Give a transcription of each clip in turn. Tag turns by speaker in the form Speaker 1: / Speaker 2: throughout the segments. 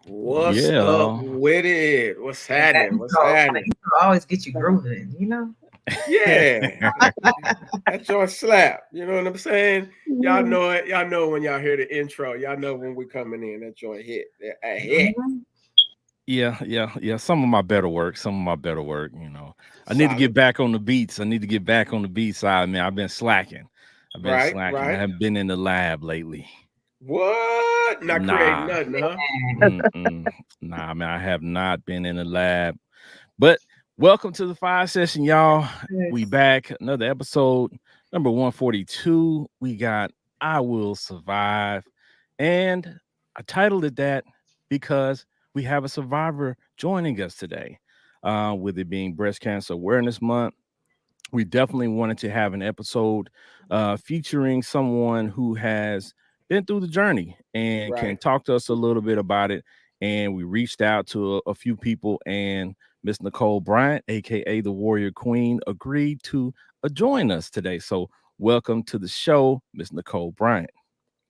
Speaker 1: What's up
Speaker 2: Yeah.
Speaker 1: with it? What's happening? What's
Speaker 3: The
Speaker 1: happening?
Speaker 3: intro always get you grooving, you know?
Speaker 1: Yeah, that joint slap. You know what I'm saying? Y'all know it. Y'all know when y'all hear the intro. Y'all know when we coming in. That joint hit. A hit.
Speaker 3: Mhm.
Speaker 2: Yeah. Some of my better work. I need to get
Speaker 1: Solid.
Speaker 2: back on the beats. I need to get back on the beat side, man. I've been slacking.
Speaker 1: Right.
Speaker 2: I
Speaker 1: Right.
Speaker 2: haven't been in the lab lately.
Speaker 1: What? Not creating
Speaker 2: Nah.
Speaker 1: nothing, huh?
Speaker 3: Man,
Speaker 2: Mm-mm. Nah, man. I have not been in the lab. But welcome to the Fiyah Session, y'all. We
Speaker 3: yes.
Speaker 2: back. Another episode, number 142. We got I Will Survive. And I titled it that because we have a survivor joining us today. With it being Breast Cancer Awareness Month, we definitely wanted to have an episode featuring someone who has been through the journey and can
Speaker 1: Right.
Speaker 2: talk to us a little bit about it. And we reached out to a few people, and Miss Nicole Bryant, aka the Warrior Queen, agreed to join us today. So, welcome to the show, Miss Nicole Bryant.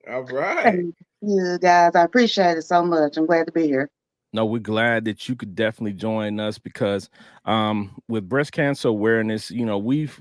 Speaker 1: All right.
Speaker 4: Thank you, guys. I appreciate it so much. I'm glad to be here.
Speaker 2: No, we're glad that you could definitely join us because with breast cancer awareness, we've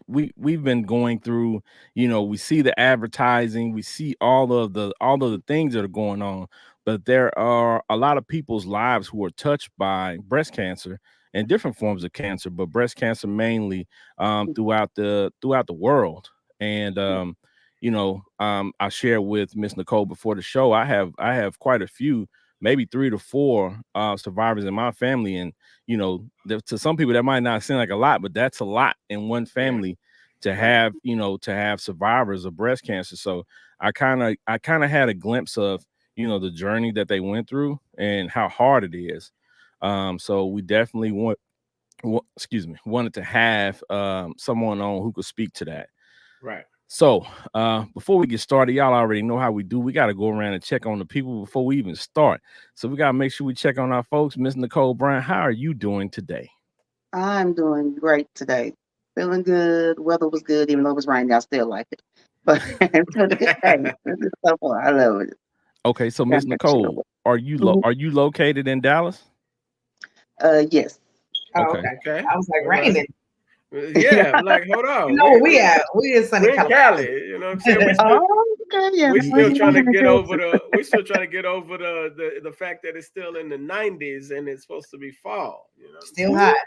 Speaker 2: been going through, we see the advertising, we see all of the things that are going on, but there are a lot of people's lives who are touched by breast cancer and different forms of cancer, but breast cancer mainly throughout the world. And I shared with Miss Nicole before the show. I have quite a few, maybe 3 to 4 survivors in my family. And, to some people that might not seem like a lot, but that's a lot in one
Speaker 1: Yeah.
Speaker 2: family to
Speaker 1: Right.
Speaker 2: have survivors of breast cancer. So I kind of had a glimpse of, the journey that they went through and how hard it is. So we definitely wanted to have someone on who could speak to that.
Speaker 1: Right.
Speaker 2: So, before we get started, y'all already know how we do. We got to go around and check on the people before we even start. So, we got to make sure we check on our folks. Miss Nicole Brown, how are you doing today?
Speaker 4: I'm doing great today. Feeling good. Weather was good, even though it was raining. I still like it. But it's been a good day. It's good so far. I love it.
Speaker 2: Okay, so
Speaker 4: Got
Speaker 2: Miss
Speaker 4: my chill
Speaker 2: Nicole,
Speaker 4: with.
Speaker 2: are
Speaker 4: Mhm.
Speaker 2: you located in Dallas?
Speaker 4: Yes.
Speaker 3: Oh,
Speaker 2: Okay,
Speaker 3: okay.
Speaker 1: Okay.
Speaker 3: I was like
Speaker 1: All right.
Speaker 3: raining.
Speaker 1: Yeah. I'm like, hold
Speaker 3: You
Speaker 1: on.
Speaker 3: know where we at? We in sunny
Speaker 1: We in Cali.
Speaker 3: California.
Speaker 1: You know what I'm saying?
Speaker 4: Oh, okay. Yeah,
Speaker 1: We
Speaker 4: that's where
Speaker 1: still
Speaker 2: yeah,
Speaker 4: you
Speaker 1: trying to
Speaker 4: are in
Speaker 1: get over
Speaker 4: Texas.
Speaker 1: the we still trying to get over the fact that it's still in the 90s and it's supposed to be fall. You know what I'm
Speaker 3: Still
Speaker 1: saying?
Speaker 3: hot.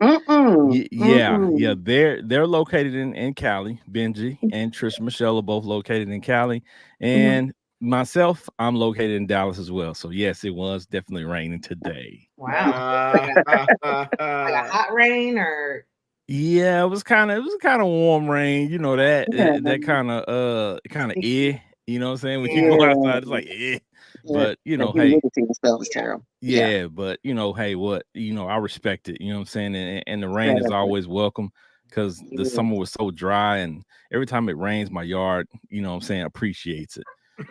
Speaker 4: Mm-mm. Mm-mm.
Speaker 2: yeah.
Speaker 4: Mm-mm.
Speaker 2: They're located in Cali. Benji and Trish Michelle are both located in Cali,
Speaker 4: Mhm.
Speaker 2: and myself, I'm located in Dallas as well. So yes, it was definitely raining today.
Speaker 3: Wow. Like
Speaker 1: Ah,
Speaker 3: a
Speaker 1: ha, ha,
Speaker 3: like a
Speaker 1: ha.
Speaker 3: hot rain or
Speaker 2: Yeah, it was kind of warm rain, that
Speaker 4: Yeah.
Speaker 2: kind of you know what I'm saying? When you
Speaker 3: yeah.
Speaker 2: go
Speaker 4: Yeah.
Speaker 2: outside, it's like
Speaker 4: Yeah.
Speaker 2: but
Speaker 4: The
Speaker 2: hey,
Speaker 4: humidity and stuff is terrible. Yeah.
Speaker 2: yeah, but hey, what I respect it, you know what I'm saying? And the rain is
Speaker 4: Exactly.
Speaker 2: always welcome because the
Speaker 4: Yeah.
Speaker 2: summer was so dry, and every time it rains, my yard, you know what I'm saying, appreciates it.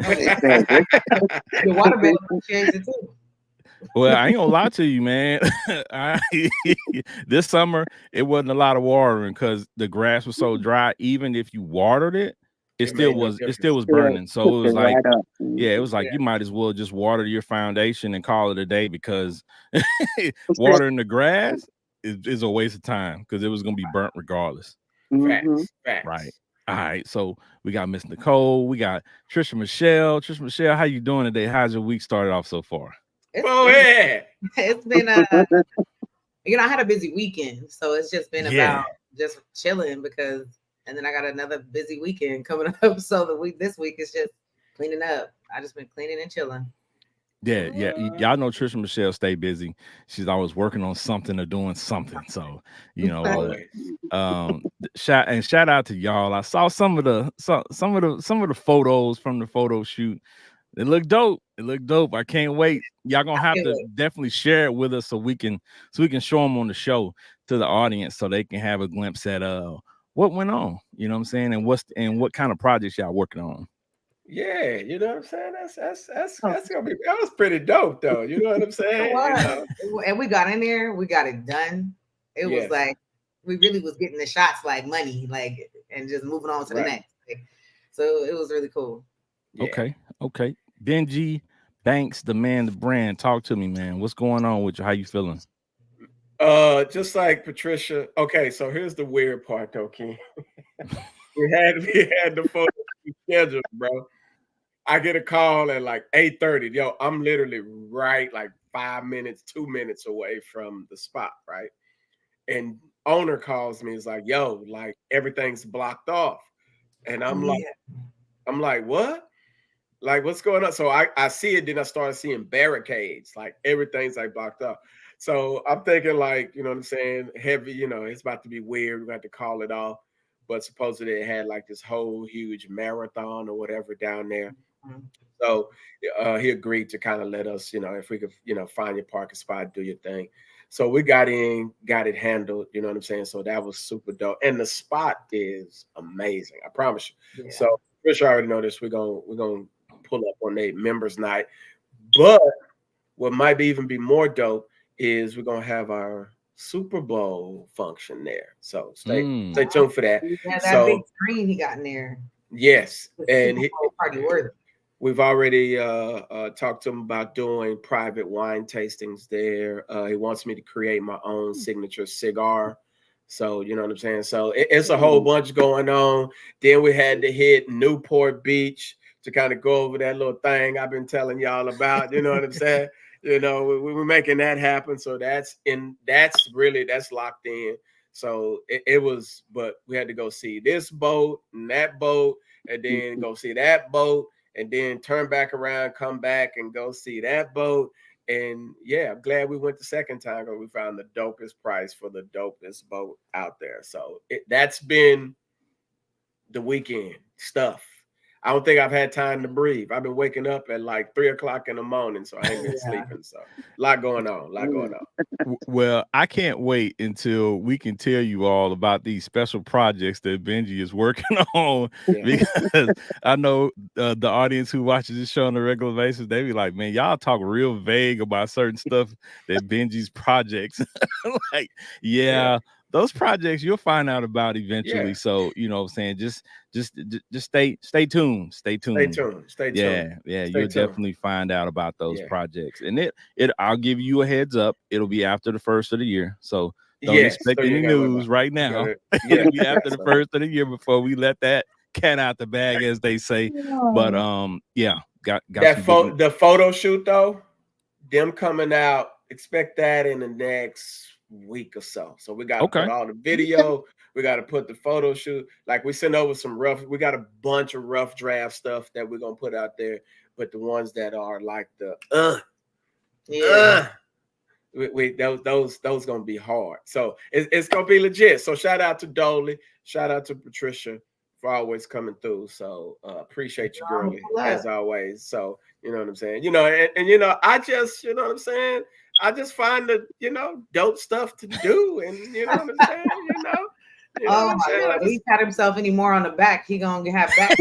Speaker 3: Oh yeah.
Speaker 4: Exactly.
Speaker 3: Your water bill appreciates it too.
Speaker 2: Well, I ain't gonna lie to you, man. I, this summer it wasn't a lot of watering because the grass was so dry. Even if you watered it, it
Speaker 1: It
Speaker 2: still
Speaker 1: made no
Speaker 2: was it still
Speaker 1: difference.
Speaker 2: was
Speaker 4: Still
Speaker 2: burning. So it
Speaker 4: picked it
Speaker 2: was like,
Speaker 4: right up.
Speaker 2: yeah, it
Speaker 4: Mhm.
Speaker 2: was like
Speaker 3: Yeah.
Speaker 2: you might as well just water your foundation and call it a day because
Speaker 4: It's
Speaker 2: watering the grass is a waste of time because it was gonna be burnt regardless.
Speaker 4: mm-hmm.
Speaker 1: Facts.
Speaker 2: Right.
Speaker 1: Facts.
Speaker 2: All right. So we got Miss Nicole, we got Trisha Michelle. Trisha Michelle, how you doing today? How's your week started off so far?
Speaker 1: Go
Speaker 3: It's
Speaker 1: ahead.
Speaker 3: it's been I had a busy weekend, so it's just been about
Speaker 2: Yeah.
Speaker 3: just chilling because and then I got another busy weekend coming up. So this week is just cleaning up. I just been cleaning and chilling.
Speaker 2: Yeah.
Speaker 1: What?
Speaker 2: Y'all know Trisha Michelle stay busy. She's always working on something or doing something. So, but
Speaker 1: Always.
Speaker 2: shout out to y'all. I saw some of the photos from the photo shoot. It looked dope. It looked dope. I can't wait. Y'all gonna
Speaker 3: I
Speaker 2: have
Speaker 3: can't
Speaker 2: to
Speaker 3: wait.
Speaker 2: definitely share it with us so we can show them on the show to the audience so they can have a glimpse at what went on. You know what I'm saying? And what kind of projects y'all working on.
Speaker 1: Yeah, you know what I'm saying? That's gonna be that was pretty dope though. You know what I'm
Speaker 3: It
Speaker 1: saying? You
Speaker 3: was.
Speaker 1: know?
Speaker 3: And we got in there, we got it done. It was
Speaker 1: Yes.
Speaker 3: like we really was getting the shots like money, like and just moving on to the
Speaker 1: Right.
Speaker 3: next. Like, so it was really cool.
Speaker 1: Yeah.
Speaker 2: Okay. Benji. Banks, the man, the brand. Talk to me, man. What's going on with you? How you feeling?
Speaker 1: Just like Patricia. Okay, so here's the weird part, though, Ken. we had the photo scheduled, bro. I get a call at like 8:30. Yo, I'm literally right like 5 minutes, 2 minutes away from the spot, right? And owner calls me, is like, yo, like everything's blocked off. And I'm like, what? Like, what's going on? So I see it, then I started seeing barricades, like everything's like blocked up. So I'm thinking, like, you know what I'm saying? Heavy, it's about to be weird. We're going to have to call it off. But supposedly it had like this whole huge marathon or whatever down there. So he agreed to kind of let us, if we could, find your parking spot, do your thing. So we got in, got it handled, you know what I'm saying? So that was super dope. And the spot is amazing. I promise you. Yeah. So Trish already know this. We're gonna pull up on a members night. But what might even be more dope is we're gonna have our Super Bowl function there. So stay tuned for that.
Speaker 3: Yeah, that big screen he got in there.
Speaker 1: Yes. And
Speaker 3: party worthy.
Speaker 1: We've already talked to him about doing private wine tastings there. He wants me to create my own signature cigar. So, you know what I'm saying? So it's a whole bunch going on. Then we had to hit Newport Beach to kind of go over that little thing I've been telling y'all about. You know what I'm saying? We're making that happen. So that's locked in. So it was, but we had to go see this boat and that boat, and then go see that boat, and then turn back around, come back and go see that boat. And yeah, I'm glad we went the second time because we found the dopest price for the dopest boat out there. So that's been the weekend stuff. I don't think I've had time to breathe. I've been waking up at like 3 o'clock in the morning, so I ain't been sleeping. So a lot going on.
Speaker 2: Well, I can't wait until we can tell you all about these special projects that Benji is working on. Yeah. Because I know the audience who watches this show on a regular basis, they be like, man, y'all talk real vague about certain stuff that Benji's projects. Like, yeah. Those projects you'll find out about eventually. Yeah. So, you know what I'm saying? Just stay tuned. Stay tuned. Yeah. You'll definitely find out about those projects. And I'll give you a heads up. It'll be after the first of the year. So don't expect any news right now. It'll be after the first of the year before we let that cat out the bag, as they say. But got
Speaker 1: that the photo shoot though, them coming out, expect that in the next week or so. So we got to put all the video, we got to put the photo shoot. Like we sent over we got a bunch of rough draft stuff that we're gonna put out there, but the ones that are like those gonna be hard. So it's gonna be legit. So shout out to Dolly, shout out to Patricia for always coming through. So appreciate you, girlie, as always. So you know what I'm saying, and I just, you know what I'm saying, I just find the, dope stuff to do. And you know what I'm saying,
Speaker 3: oh my God, he pat himself anymore on the back, he gonna have back.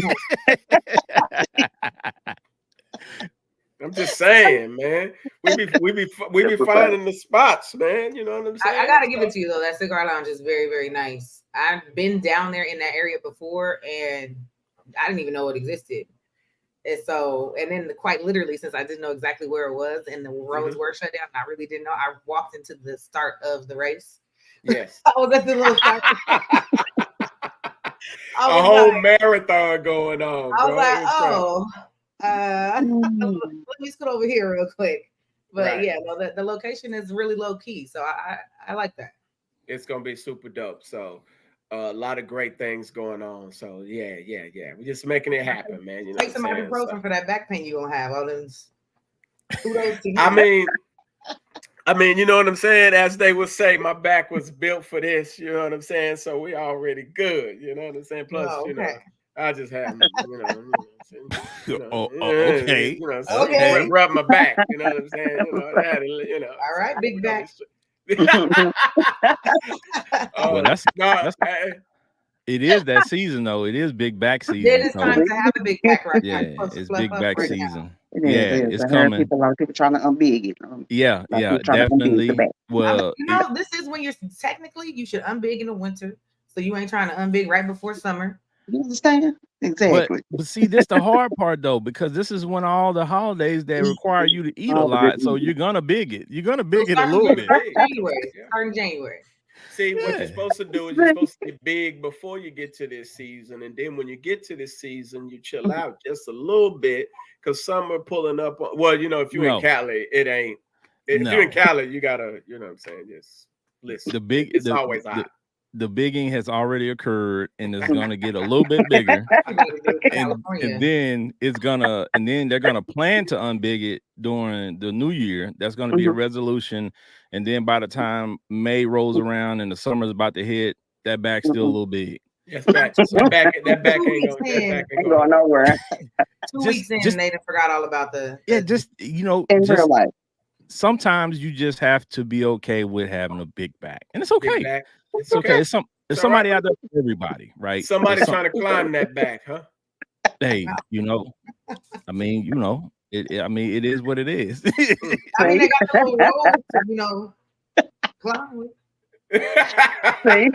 Speaker 1: I'm just saying, man. We be finding the spots, man. You know what I'm saying?
Speaker 3: I gotta give it to you though. That cigar lounge is very, very nice. I've been down there in that area before, and I didn't even know it existed. And then quite literally, since I didn't know exactly where it was and the roads were shut down, I really didn't know. I walked into the start of the race.
Speaker 1: Yes.
Speaker 3: I was at the little start.
Speaker 1: A whole marathon going on.
Speaker 3: I was let me scoot over here real quick. But the location is really low key. So I like that.
Speaker 1: It's going to be super dope. So a lot of great things going on. So yeah. We're just making it happen, man. You know,
Speaker 3: take some ibuprofen for that back pain you gonna have. All those.
Speaker 1: I mean, you know what I'm saying? As they would say, my back was built for this. You know what I'm saying? So we already good. You know what I'm saying? Plus, I just have,
Speaker 2: okay.
Speaker 1: Rub my back. You know what I'm saying?
Speaker 3: All right, big back.
Speaker 2: Well, that's it is that season though. It is big back season.
Speaker 3: It is time to have a big back right now.
Speaker 2: Yeah, it's big back season.
Speaker 4: It's coming. A lot of people trying to unbig it.
Speaker 2: Yeah, definitely. Well,
Speaker 3: this is when you should unbig in the winter, so you ain't trying to unbig right before summer.
Speaker 4: You understand?
Speaker 2: But
Speaker 4: Exactly.
Speaker 2: but see, this the hard part though, because this is when all the holidays that require you to eat a
Speaker 4: All the good
Speaker 2: lot. So you're
Speaker 4: eating.
Speaker 2: gonna big it. You're gonna
Speaker 3: So
Speaker 2: big it a
Speaker 1: You're
Speaker 2: little
Speaker 1: gonna
Speaker 2: bit.
Speaker 1: big.
Speaker 3: January.
Speaker 1: Yeah.
Speaker 3: Starting January.
Speaker 1: See, what you're
Speaker 2: Yeah.
Speaker 1: supposed to do is you're supposed to get big before you get to this season, and then when you get to this season, you chill out just a little bit because some are pulling up on. Well, you know, if you're in
Speaker 2: No,
Speaker 1: Cali, it ain't. If you're in
Speaker 2: no.
Speaker 1: Cali, you gotta, you know what I'm saying, just listen.
Speaker 2: The big
Speaker 1: It's always
Speaker 2: the
Speaker 1: hot.
Speaker 2: the bigging has already occurred and is gonna get a little bit bigger.
Speaker 3: Everybody do it in
Speaker 2: And
Speaker 3: California.
Speaker 2: then they're gonna plan to unbig it during the new year. That's gonna be a
Speaker 4: Mhm.
Speaker 2: resolution. And then by the time May rolls around and the summer's about to hit, that back's still a
Speaker 4: Mhm.
Speaker 2: little big.
Speaker 1: That's back.
Speaker 2: So
Speaker 1: That back
Speaker 3: 2
Speaker 1: ain't
Speaker 3: weeks
Speaker 1: going. That back
Speaker 3: in,
Speaker 1: ain't
Speaker 4: Ain't
Speaker 1: going
Speaker 4: going
Speaker 1: nowhere.
Speaker 4: nowhere
Speaker 3: two
Speaker 2: just
Speaker 3: weeks in,
Speaker 2: just
Speaker 3: they done forgot all about the
Speaker 2: just
Speaker 4: in real
Speaker 2: just
Speaker 4: life.
Speaker 2: sometimes you just have to be okay with having a big back. And it's
Speaker 1: Big
Speaker 2: okay.
Speaker 1: back. It's
Speaker 2: It's okay.
Speaker 1: okay.
Speaker 2: It's
Speaker 1: It's all right.
Speaker 2: somebody out there for everybody, right?
Speaker 1: Somebody
Speaker 2: It's some
Speaker 1: trying to climb that back, huh?
Speaker 2: hey, I mean, I mean, it is what it is.
Speaker 1: Mm.
Speaker 3: I mean,
Speaker 4: See?
Speaker 3: they got the little road to, climb with.
Speaker 4: See?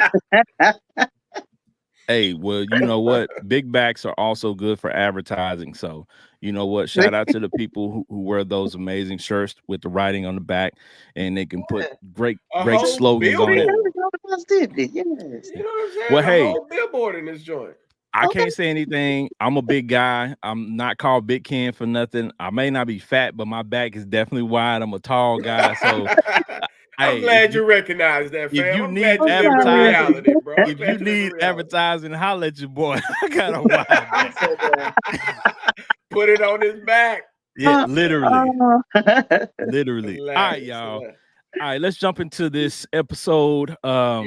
Speaker 2: Hey, well, you know what? Big backs are also good for advertising. So, you know what? Shout out to the people who wear those amazing shirts with the writing on the back, and they can put
Speaker 3: Yeah.
Speaker 2: great
Speaker 1: A
Speaker 2: great
Speaker 1: whole
Speaker 2: slogans on
Speaker 4: See,
Speaker 2: it.
Speaker 4: there
Speaker 1: billboard.
Speaker 4: we go, the positivity. Yes.
Speaker 1: You know what I'm saying?
Speaker 2: Well,
Speaker 1: A
Speaker 2: hey,
Speaker 1: whole billboard in this joint.
Speaker 2: I
Speaker 4: Okay.
Speaker 2: can't say anything. I'm a big guy. I'm not called Big Ken for nothing. I may not be fat, but my back is definitely wide. I'm a tall guy. So,
Speaker 1: I'm
Speaker 2: hey,
Speaker 1: glad you recognize that,
Speaker 2: if
Speaker 1: fam.
Speaker 2: you
Speaker 1: I'm glad
Speaker 2: need
Speaker 1: you live in
Speaker 4: Okay.
Speaker 2: advertising,
Speaker 1: reality, bro. I'm
Speaker 2: if you
Speaker 1: glad you live in
Speaker 2: need
Speaker 1: reality.
Speaker 2: advertising, holla at your boy. I got a wide
Speaker 3: I'm
Speaker 2: back.
Speaker 3: so done.
Speaker 1: Put it on his back.
Speaker 2: Yeah,
Speaker 4: Uh,
Speaker 2: literally.
Speaker 4: uh,
Speaker 2: Literally. All right,
Speaker 1: Hilarious.
Speaker 2: y'all.
Speaker 1: Hilarious.
Speaker 2: All right, let's jump into this episode.
Speaker 1: Yeah.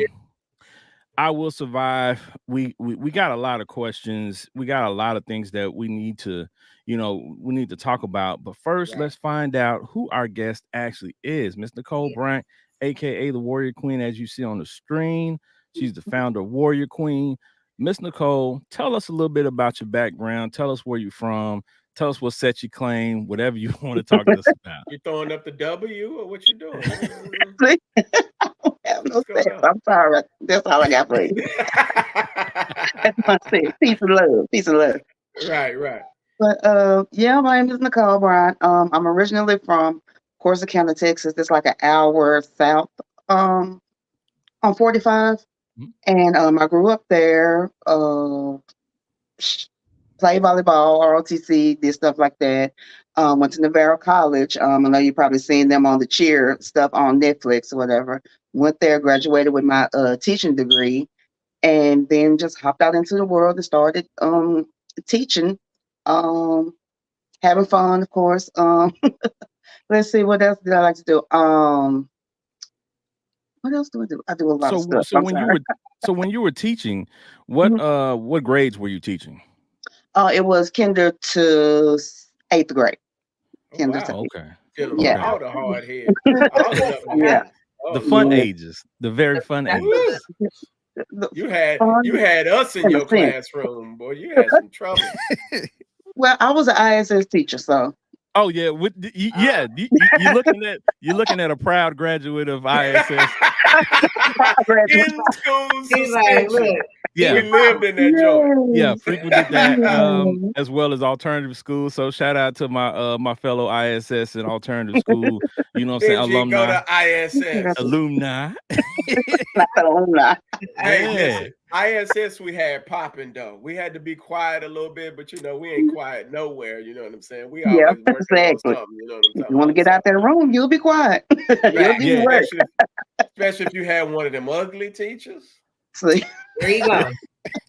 Speaker 2: I will survive. We got a lot of questions. We got a lot of things that we need to, we need to talk about. But first,
Speaker 1: Right.
Speaker 2: let's find out who our guest actually is. Miss Nicole
Speaker 3: Yeah.
Speaker 2: Bryant, aka the Warrior Queen, as you see on the screen. She's the founder of Warrior Queen. Miss Nicole, tell us a little bit about your background. Tell us where you're from. Tell us what set you claim, whatever you want to talk to us about.
Speaker 1: You throwing up the W or what you doing?
Speaker 4: see? I don't have no
Speaker 1: What's going
Speaker 4: sense.
Speaker 1: on?
Speaker 4: I'm sorry. That's all I got for you. That's my sense. Peace and love. Peace and love.
Speaker 1: Right.
Speaker 4: But yeah, my name is Nicole Bryant. I'm originally from Corsicana, Texas. It's like an hour south on 45.
Speaker 2: Mhm.
Speaker 4: And I grew up there, played volleyball, ROTC, did stuff like that. Went to Navarro College. I know you probably seen them on the cheer stuff on Netflix or whatever. Went there, graduated with my teaching degree, and then just hopped out into the world and started teaching, um, having fun, of course. Let's see, what else did I like to do? What else do I do? I do a lot of
Speaker 2: So
Speaker 4: stuff.
Speaker 2: so
Speaker 4: I'm
Speaker 2: when you
Speaker 4: sorry.
Speaker 2: were so when you were teaching,
Speaker 4: Mhm.
Speaker 2: what grades were you teaching?
Speaker 4: It was kinder to eighth grade.
Speaker 1: Oh
Speaker 4: Kinder to
Speaker 1: wow.
Speaker 4: eighth.
Speaker 2: Okay.
Speaker 1: Dealing with
Speaker 4: Yeah.
Speaker 2: Okay.
Speaker 1: all the hard head, all the
Speaker 4: Yeah.
Speaker 1: knuckleheads. Oh
Speaker 2: The fun
Speaker 1: Lord.
Speaker 4: Yeah.
Speaker 2: ages, the very fun
Speaker 3: That's
Speaker 1: Woo.
Speaker 2: ages.
Speaker 4: The
Speaker 1: You
Speaker 4: fun
Speaker 1: had us in
Speaker 4: in a
Speaker 1: your
Speaker 4: sense.
Speaker 1: classroom, boy. You had some trouble.
Speaker 4: Well, I was an ISS teacher, so
Speaker 2: Oh yeah, yeah. You're looking at a proud graduate of ISS.
Speaker 4: I graduated.
Speaker 1: In school
Speaker 3: He's like,
Speaker 1: suspension.
Speaker 3: look,
Speaker 2: Yeah,
Speaker 1: We lived in that joint.
Speaker 2: yeah.
Speaker 4: Yes.
Speaker 2: Frequented that
Speaker 4: Yes.
Speaker 2: as well as alternative school. So shout out to my fellow ISS and alternative school. You know what I'm saying?
Speaker 1: Benji, go
Speaker 2: Alumni,
Speaker 1: to ISS.
Speaker 2: alumni.
Speaker 4: Not the alumni.
Speaker 1: Hey,
Speaker 2: Yeah.
Speaker 1: listen, ISS we had popping though. We had to be quiet a little bit, but we ain't quiet nowhere. You know what I'm saying? We
Speaker 4: Yeah,
Speaker 1: always working on
Speaker 4: exactly.
Speaker 1: something. You know what I'm
Speaker 4: If you
Speaker 1: talking
Speaker 4: want to
Speaker 1: about?
Speaker 4: get
Speaker 1: So,
Speaker 4: out that room, you'll be quiet. You'll
Speaker 1: right,
Speaker 4: do
Speaker 2: Yeah.
Speaker 4: work.
Speaker 1: especially if you had one of them ugly teachers.
Speaker 4: See?
Speaker 3: here you go.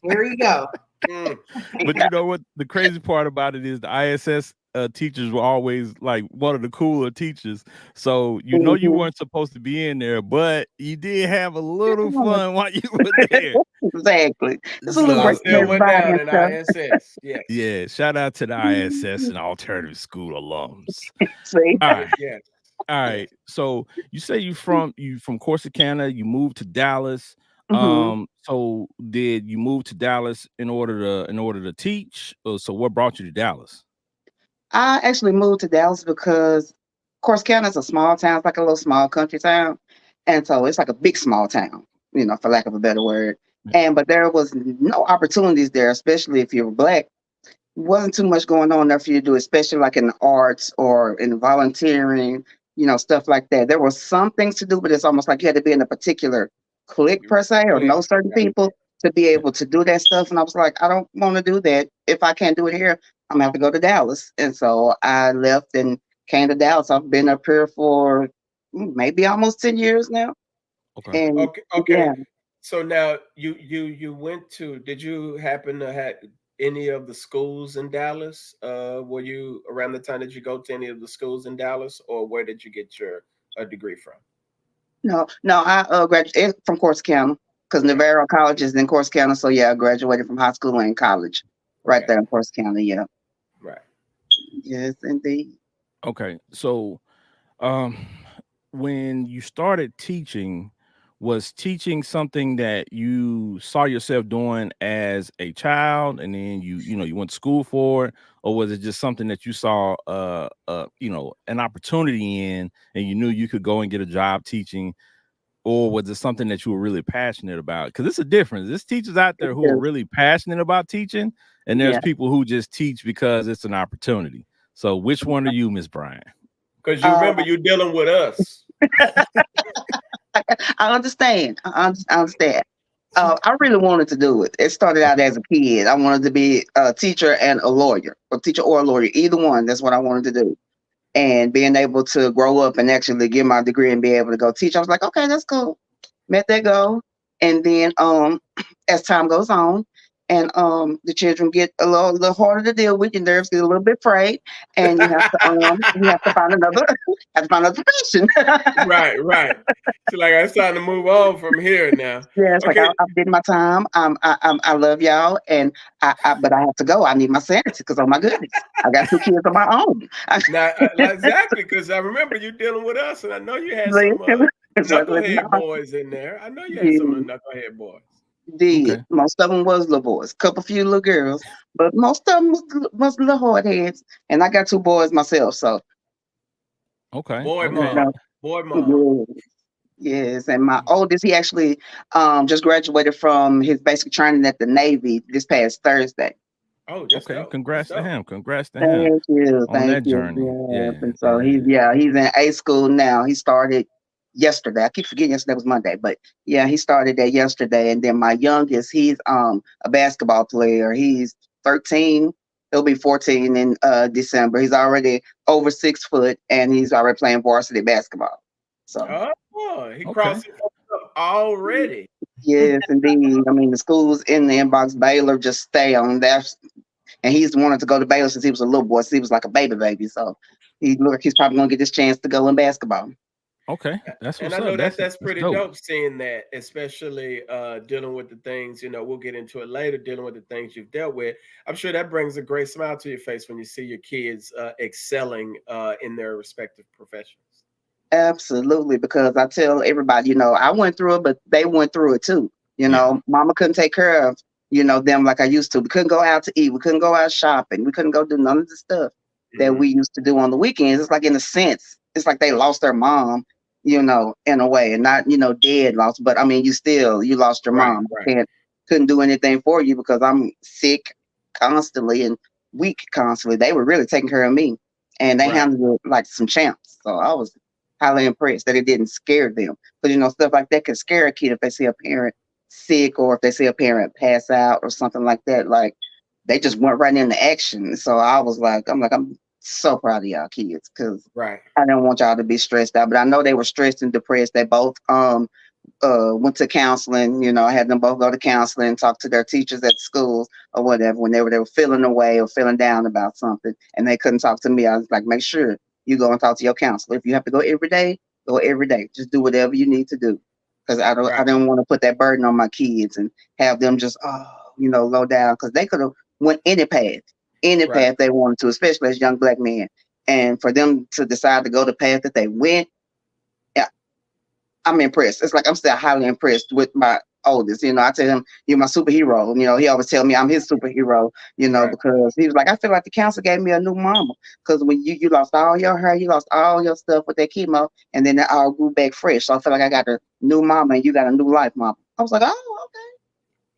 Speaker 3: Here you go.
Speaker 1: Mm.
Speaker 2: But you know what? The crazy part about it is the ISS teachers were always like one of the cooler teachers. So you
Speaker 4: Mhm.
Speaker 2: weren't supposed to be in there, but you did have a little fun while you were there.
Speaker 4: Exactly. It's a
Speaker 1: So
Speaker 4: little
Speaker 1: I
Speaker 2: So
Speaker 4: break from
Speaker 1: still went
Speaker 4: everybody
Speaker 1: down
Speaker 4: and
Speaker 1: in
Speaker 4: stuff.
Speaker 1: ISS. Yes.
Speaker 2: yeah, shout out to the ISS and alternative school alums.
Speaker 4: See?
Speaker 2: All right.
Speaker 1: Yes.
Speaker 2: All right. So you say you from Corsicana, you moved to Dallas.
Speaker 4: hmm
Speaker 2: So did you move to Dallas in order to teach? So what brought you to Dallas?
Speaker 4: I actually moved to Dallas because Corsicana is a small town. It's like a little small country town. And so it's like a big small town, for lack of a better word.
Speaker 2: Yeah.
Speaker 4: And but there was no opportunities there, especially if you were black. Wasn't too much going on there for you to do, especially like in the arts or in volunteering, stuff like that. There were some things to do, but it's almost like you had to be in a particular clique per se or
Speaker 1: Click.
Speaker 4: know certain
Speaker 1: Right.
Speaker 4: people to be
Speaker 2: Yeah.
Speaker 4: able to do that stuff. And I was like, I don't want to do that. If I can't do it here, I'm gonna have to go to Dallas. And so I left and came to Dallas. I've been up here for maybe almost 10 years now.
Speaker 2: Okay.
Speaker 4: And
Speaker 1: Okay. Okay.
Speaker 4: yeah,
Speaker 1: So now you went to. Did you happen to have any of the schools in Dallas? Were you around the time that you go to any of the schools in Dallas, or where did you get your degree from?
Speaker 4: no, I graduated from Corsicana because
Speaker 1: Okay.
Speaker 4: Navarro College is in Corsicana. So yeah, I graduated from high school and college right
Speaker 1: Okay.
Speaker 4: there in Corsicana. Yeah,
Speaker 1: Right.
Speaker 4: yes, indeed.
Speaker 2: Okay. So, um, when you started teaching, was teaching something that you saw yourself doing as a child, and then you went to school for it, or was it just something that you saw, an opportunity in, and you knew you could go and get a job teaching, or was it something that you were really passionate about? Because it's a difference. There's teachers out there who are
Speaker 4: Yes,
Speaker 2: really passionate about teaching, and there's
Speaker 4: yeah.
Speaker 2: people who just teach because it's an opportunity. So, which one are you, Miss Bryant?
Speaker 1: Because you
Speaker 4: Uh,
Speaker 1: remember you dealing with us.
Speaker 4: I understand. I understand. I really wanted to do it. It started out as a kid. I wanted to be a teacher and a lawyer, or teacher or a lawyer, either one. That's what I wanted to do. And being able to grow up and actually get my degree and be able to go teach, I was like, okay, that's cool. Met that goal. And then as time goes on and the children get a little harder to deal with, your nerves get a little bit frayed, and you have to find another have to find another profession.
Speaker 1: Right. Right. So like it's time to move on from here now.
Speaker 4: Yeah, it's like
Speaker 1: Okay.
Speaker 4: I did my time. I love y'all, and but I have to go. I need my sanity because oh my goodness, I got two kids of my own.
Speaker 1: Now, like, exactly, because I remember you dealing with us, and I know you had some
Speaker 4: It's like, no,
Speaker 1: knucklehead boys in there. I know you had some of
Speaker 4: yeah,
Speaker 1: the knucklehead boys.
Speaker 4: did
Speaker 2: Okay.
Speaker 4: most of them was little boys, couple few little girls, but most of them was little hard heads, and I got two boys myself, so
Speaker 2: Okay.
Speaker 1: Boy,
Speaker 4: you
Speaker 2: Okay.
Speaker 1: mom,
Speaker 4: know,
Speaker 1: boy, mom.
Speaker 4: yeah, yes. And my oldest, he actually just graduated from his basic training at the Navy this past Thursday.
Speaker 1: Oh, that's
Speaker 2: Okay.
Speaker 1: dope. That's
Speaker 2: Congrats to
Speaker 1: dope.
Speaker 2: him. Congrats to him
Speaker 4: Thank you,
Speaker 2: on
Speaker 4: thank
Speaker 2: that
Speaker 4: you.
Speaker 2: journey.
Speaker 4: Yes,
Speaker 2: Yeah.
Speaker 4: and so
Speaker 2: Yeah.
Speaker 4: he's in A school now. He started yesterday. I keep forgetting yesterday was Monday, but yeah, he started that yesterday. And then my youngest, he's a basketball player. He's 13. He'll be 14 in December. He's already over 6 foot, and he's already playing varsity basketball. So
Speaker 1: Oh, he
Speaker 2: Okay.
Speaker 1: crossing up already.
Speaker 4: yes, indeed. I mean, the schools in the inbox. Baylor just stay on that, and he's wanted to go to Baylor since he was a little boy. Since he was like a baby. So he look like he's probably gonna get this chance to go in basketball.
Speaker 2: Okay. That's
Speaker 1: And
Speaker 2: what's
Speaker 1: I know
Speaker 2: up.
Speaker 1: that
Speaker 2: That's
Speaker 1: that's
Speaker 2: that's
Speaker 1: pretty
Speaker 2: dope.
Speaker 1: dope seeing that, especially dealing with the things, we'll get into it later, dealing with the things you've dealt with. I'm sure that brings a great smile to your face when you see your kids excelling in their respective professions.
Speaker 4: Absolutely, because I tell everybody, I went through it, but they went through it too.
Speaker 2: Yeah.
Speaker 4: Mama couldn't take care of, them like I used to. We couldn't go out to eat. We couldn't go out shopping. We couldn't go do none of the stuff that
Speaker 1: Hmm.
Speaker 4: we used to do on the weekends. It's like in a sense, it's like they lost their mom, in a way, and not, dead lost, but I mean, you lost your
Speaker 1: Right,
Speaker 4: mom.
Speaker 1: right,
Speaker 4: Couldn't do anything for you because I'm sick constantly and weak constantly. They were really taking care of me, and they
Speaker 1: right,
Speaker 4: handled it like some champs. So I was highly impressed that it didn't scare them. Because stuff like that can scare a kid if they see a parent sick or if they see a parent pass out or something like that. Like they just went right into action. So I'm so proud of y'all kids because
Speaker 1: right,
Speaker 4: I didn't want y'all to be stressed out. But I know they were stressed and depressed. They both went to counseling. I had them both go to counseling, talk to their teachers at schools or whatever when they were feeling away or feeling down about something, and they couldn't talk to me. I was like, make sure you go and talk to your counselor. If you have to go every day, go every day. Just do whatever you need to do, because I
Speaker 1: right,
Speaker 4: didn't want to put that burden on my kids and have them just low down because they could have went any
Speaker 1: right,
Speaker 4: path they wanted to, especially as young black men, and for them to decide to go the path that they went. I'm impressed. It's like I'm still highly impressed with my oldest. I tell him, "You're my superhero." He always tell me I'm his superhero.
Speaker 1: right,
Speaker 4: Because he was like, "I feel like the council gave me a new mama." Because when you lost all your hair, you lost all your stuff with that chemo, and then it all grew back fresh. So I feel like I got a new mama, and you got a new life, mama. I was like, "Oh, okay."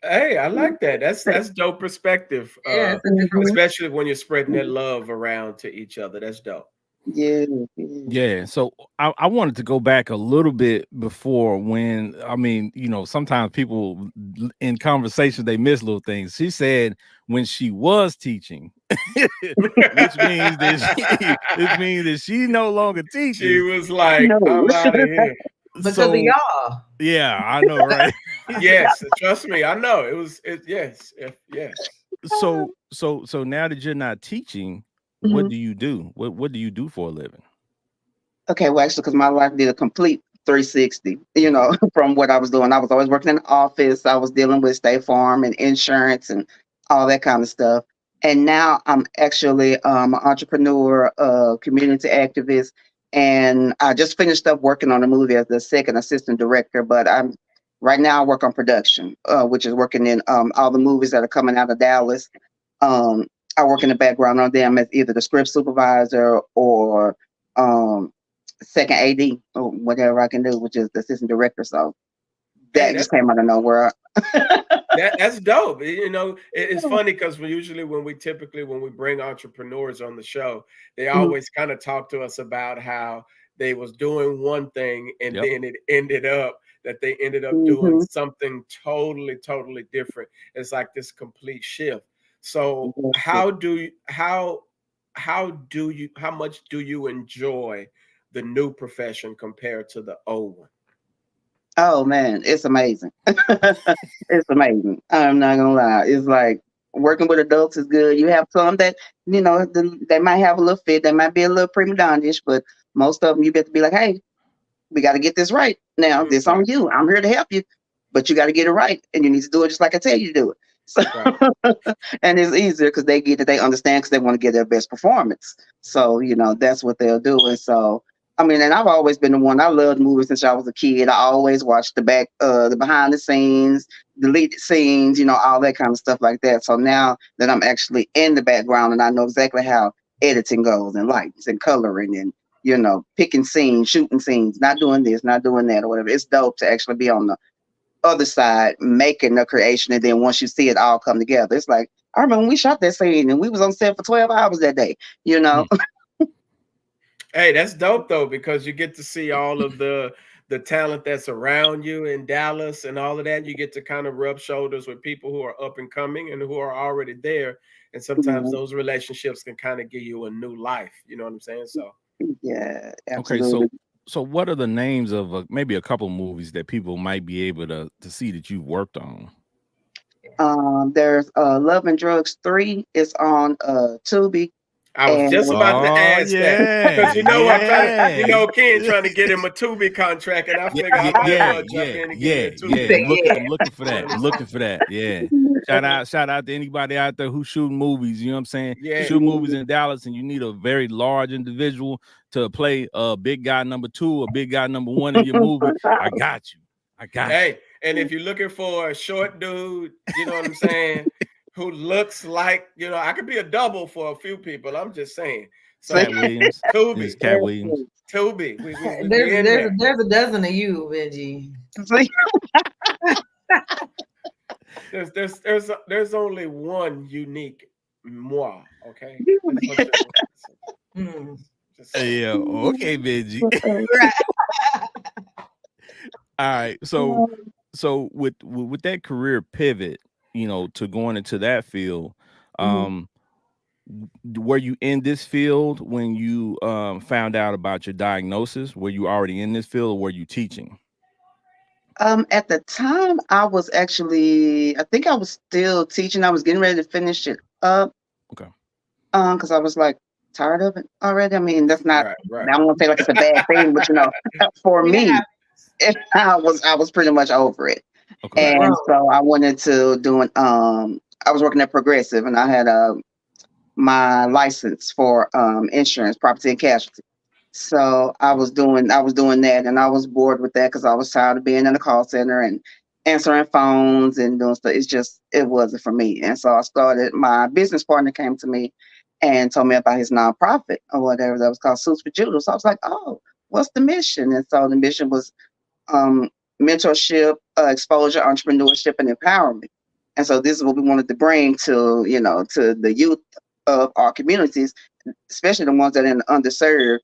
Speaker 1: Hey, I like that. That's dope perspective.
Speaker 3: Yeah, it's a different way.
Speaker 1: Especially when you're spreading that love around to each other. That's dope.
Speaker 4: Yeah,
Speaker 2: Yeah, so I wanted to go back a little bit before when I mean, sometimes people in conversation they miss little things. She said when she was teaching, which means that she no longer
Speaker 1: She
Speaker 2: teaches.
Speaker 1: was like,
Speaker 4: no.
Speaker 1: I'm out of here.
Speaker 3: Because of
Speaker 2: So
Speaker 3: y'all.
Speaker 2: yeah, I know, right?
Speaker 1: Yes, trust me, I know. Yes, yes.
Speaker 2: So now that you're not teaching, what do you do? What do you do for a living?
Speaker 4: Okay, well, actually, because my life did a complete 360,
Speaker 2: Okay.
Speaker 4: from what I was doing. I was always working in the office. I was dealing with State Farm and insurance and all that kind of stuff. And now I'm actually an entrepreneur, community activist, and I just finished up working on a movie as the second assistant director. But I'm right now I work on production, which is working in all the movies that are coming out of Dallas. Um, I work in the background on them as either the script supervisor or um, second AD or whatever I can do, which is the assistant director. So
Speaker 1: Hey,
Speaker 4: that just came out of nowhere.
Speaker 1: that's dope. It's funny because usually when we bring entrepreneurs on the show, they
Speaker 4: Mhm.
Speaker 1: always kind of talk to us about how they was doing one thing and
Speaker 2: Yep.
Speaker 1: then it ended up that they ended up doing
Speaker 4: Mhm.
Speaker 1: something totally different. It's like this complete shift. So
Speaker 4: Yes.
Speaker 1: how much do you enjoy the new profession compared to the old one?
Speaker 4: Oh man, it's amazing. It's amazing. I'm not gonna lie. It's like working with adults is good. You have some that they might have a little fit. They might be a little prima donnish, but most of them you better be like, hey, we got to get this right. Now this
Speaker 1: Right,
Speaker 4: on you. I'm here to help you, but you got to get it right, and you need to do it just like I tell you to do it. So,
Speaker 1: right.
Speaker 4: and it's easier because they get it. They understand because they want to get their best performance. So that's what they'll do. And so I mean, and I've always been the one. I loved movies since I was a kid. I always watched the behind the scenes, deleted scenes, all that kind of stuff like that. So now that I'm actually in the background and I know exactly how editing goes and lights and coloring and picking scenes, shooting scenes, not doing this, not doing that, or whatever. It's dope to actually be on the other side making the creation, and then once you see it all come together, it's like I remember when we shot that scene and we was on set for 12 hours that day. You know,
Speaker 2: Mm.
Speaker 1: Hey, that's dope though, because you get to see all of the talent that's around you in Dallas and all of that. You get to kind of rub shoulders with people who are up and coming and who are already there. And sometimes
Speaker 4: Mhm.
Speaker 1: those relationships can kind of give you a new life. You know what I'm saying? So
Speaker 4: Yeah,
Speaker 2: Okay,
Speaker 4: absolutely.
Speaker 2: so what are the names of maybe a couple movies that people might be able to see that you've worked on?
Speaker 4: There's Love and Drugs 3. It's on Tubi,
Speaker 1: I was
Speaker 4: and
Speaker 1: just about to
Speaker 2: Oh
Speaker 1: ask that
Speaker 2: yeah,
Speaker 1: because I'm trying to,
Speaker 2: yeah.
Speaker 1: Ken trying to get him a Tubi contract, and I
Speaker 2: Yeah,
Speaker 1: figure I might as
Speaker 2: yeah,
Speaker 1: well jump
Speaker 2: yeah,
Speaker 1: in and give me
Speaker 2: yeah,
Speaker 1: a
Speaker 3: You
Speaker 1: Tubi
Speaker 2: yeah.
Speaker 3: said,
Speaker 1: contract.
Speaker 2: I'm looking for
Speaker 1: You know
Speaker 2: that.
Speaker 1: what I'm
Speaker 2: I'm
Speaker 1: saying?
Speaker 2: looking for that. Yeah. Shout out to anybody out there who's shooting movies. You know what I'm saying?
Speaker 1: Yeah,
Speaker 2: Shoot movies in Dallas, and you need a very large individual to play a big guy number two or big guy number one in your movie. I got you. I got you.
Speaker 1: hey, and if you're looking for a short dude, you know what I'm saying, who looks like, I could be a double for a few people. I'm just saying.
Speaker 4: See?
Speaker 2: Cat
Speaker 1: So
Speaker 2: Williams. This is
Speaker 1: Tubi,
Speaker 2: Cat Williams.
Speaker 1: Tubi, we
Speaker 3: there's
Speaker 1: in
Speaker 3: there's
Speaker 1: there.
Speaker 3: there's a dozen of you, Benji.
Speaker 4: See?
Speaker 1: There's only one unique moi. Okay,
Speaker 3: Mm.
Speaker 1: just saying.
Speaker 2: Yeah. Okay, Benji.
Speaker 3: Right.
Speaker 2: All right. So with that career pivot, to going into that field,
Speaker 4: Mhm.
Speaker 2: um, were you in this field when you found out about your diagnosis? Were you already in this field, or were you teaching?
Speaker 4: At the time, I think I was still teaching. I was getting ready to finish it up,
Speaker 2: Okay.
Speaker 4: because I was like tired of it already. I mean, that's not.
Speaker 1: Right, right.
Speaker 4: I won't say like it's a bad thing, but for
Speaker 3: It
Speaker 4: me,
Speaker 3: happens.
Speaker 4: I was pretty much over it,
Speaker 2: Okay.
Speaker 1: Right.
Speaker 4: and
Speaker 3: Bro.
Speaker 4: so I wanted to do I was working at Progressive, and I had my license for insurance, property and casualty. So I was doing that, and I was bored with that because I was tired of being in the call center and answering phones and doing stuff. It wasn't for me. And so I started. My business partner came to me and told me about his nonprofit or whatever that was called Suits for Judo. So I was like, oh, what's the mission? And so the mission was um, mentorship, exposure, entrepreneurship, and empowerment. And so this is what we wanted to bring to, to the youth of our communities, especially the ones that are in the underserved,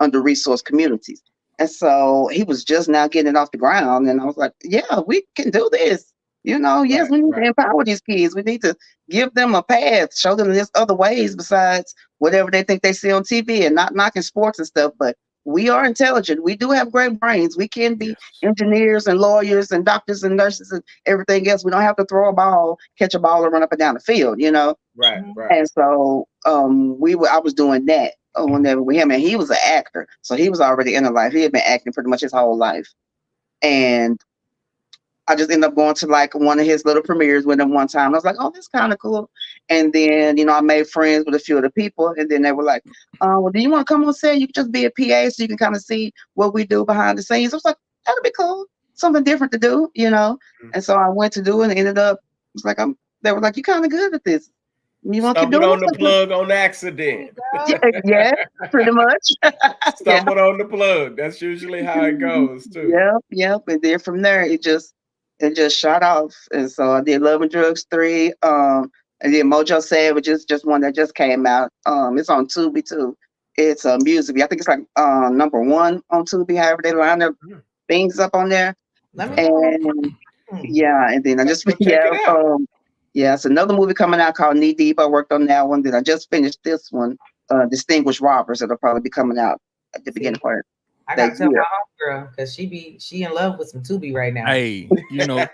Speaker 4: under-resourced communities. And so he was just now getting it off the ground. And I was like, yeah, we can do this. Yes,
Speaker 1: Right,
Speaker 4: we need to
Speaker 1: right,
Speaker 4: empower these kids. We need to give them a path, show them there's other ways besides whatever they think they see on TV, and not knocking sports and stuff. But we are intelligent. We do have great brains. We can be
Speaker 2: Yes.
Speaker 4: engineers and lawyers and doctors and nurses and everything else. We don't have to throw a ball, catch a ball, and run up and down the field.
Speaker 1: right,
Speaker 3: Mhm.
Speaker 1: right.
Speaker 4: And so I was doing that whenever with him, and he was an actor, so he was already in the life. He had been acting pretty much his whole life, and I just ended up going to like one of his little premieres with him one time. I was like, oh, that's kind of cool. And then, I made friends with a few of the people, and then they were like, well, do you want to come on set? You can just be a PA so you can kind of see what we do behind the scenes. I was like, that'd be cool. Something different to do.
Speaker 1: Mhm.
Speaker 4: And so I went to do it and ended up, it's like, they were like, you kind of good at this. You want to keep
Speaker 1: Stumbled
Speaker 4: doing
Speaker 1: on the
Speaker 4: this?
Speaker 1: plug on
Speaker 3: There
Speaker 1: accident.
Speaker 3: you go.
Speaker 4: Yeah, pretty much. Yeah.
Speaker 1: Stumbled on the plug. That's usually how it goes too.
Speaker 4: Yep. And then from there, it just shot off. And so I did Love and Drugs 3. And then Mojo Savage is just one that just came out. It's on Tubi too. It's a music. I think it's like #1 on Tubi. However they line their
Speaker 1: Mhm.
Speaker 4: things up on there.
Speaker 3: Let me
Speaker 1: Okay.
Speaker 3: know.
Speaker 4: And
Speaker 3: Hmm.
Speaker 4: yeah, and then I just
Speaker 1: Go check it out.
Speaker 4: it's another movie coming out called Knee Deep. I worked on that one. Then I just finished this one, Distinguished Robbers. It'll probably be coming out at the beginning
Speaker 3: See,
Speaker 4: part of
Speaker 3: I
Speaker 4: that
Speaker 3: gotta tell
Speaker 4: year.
Speaker 3: my homegirl because she in love with some Tubi right now.
Speaker 2: Hey,
Speaker 4: Yeah,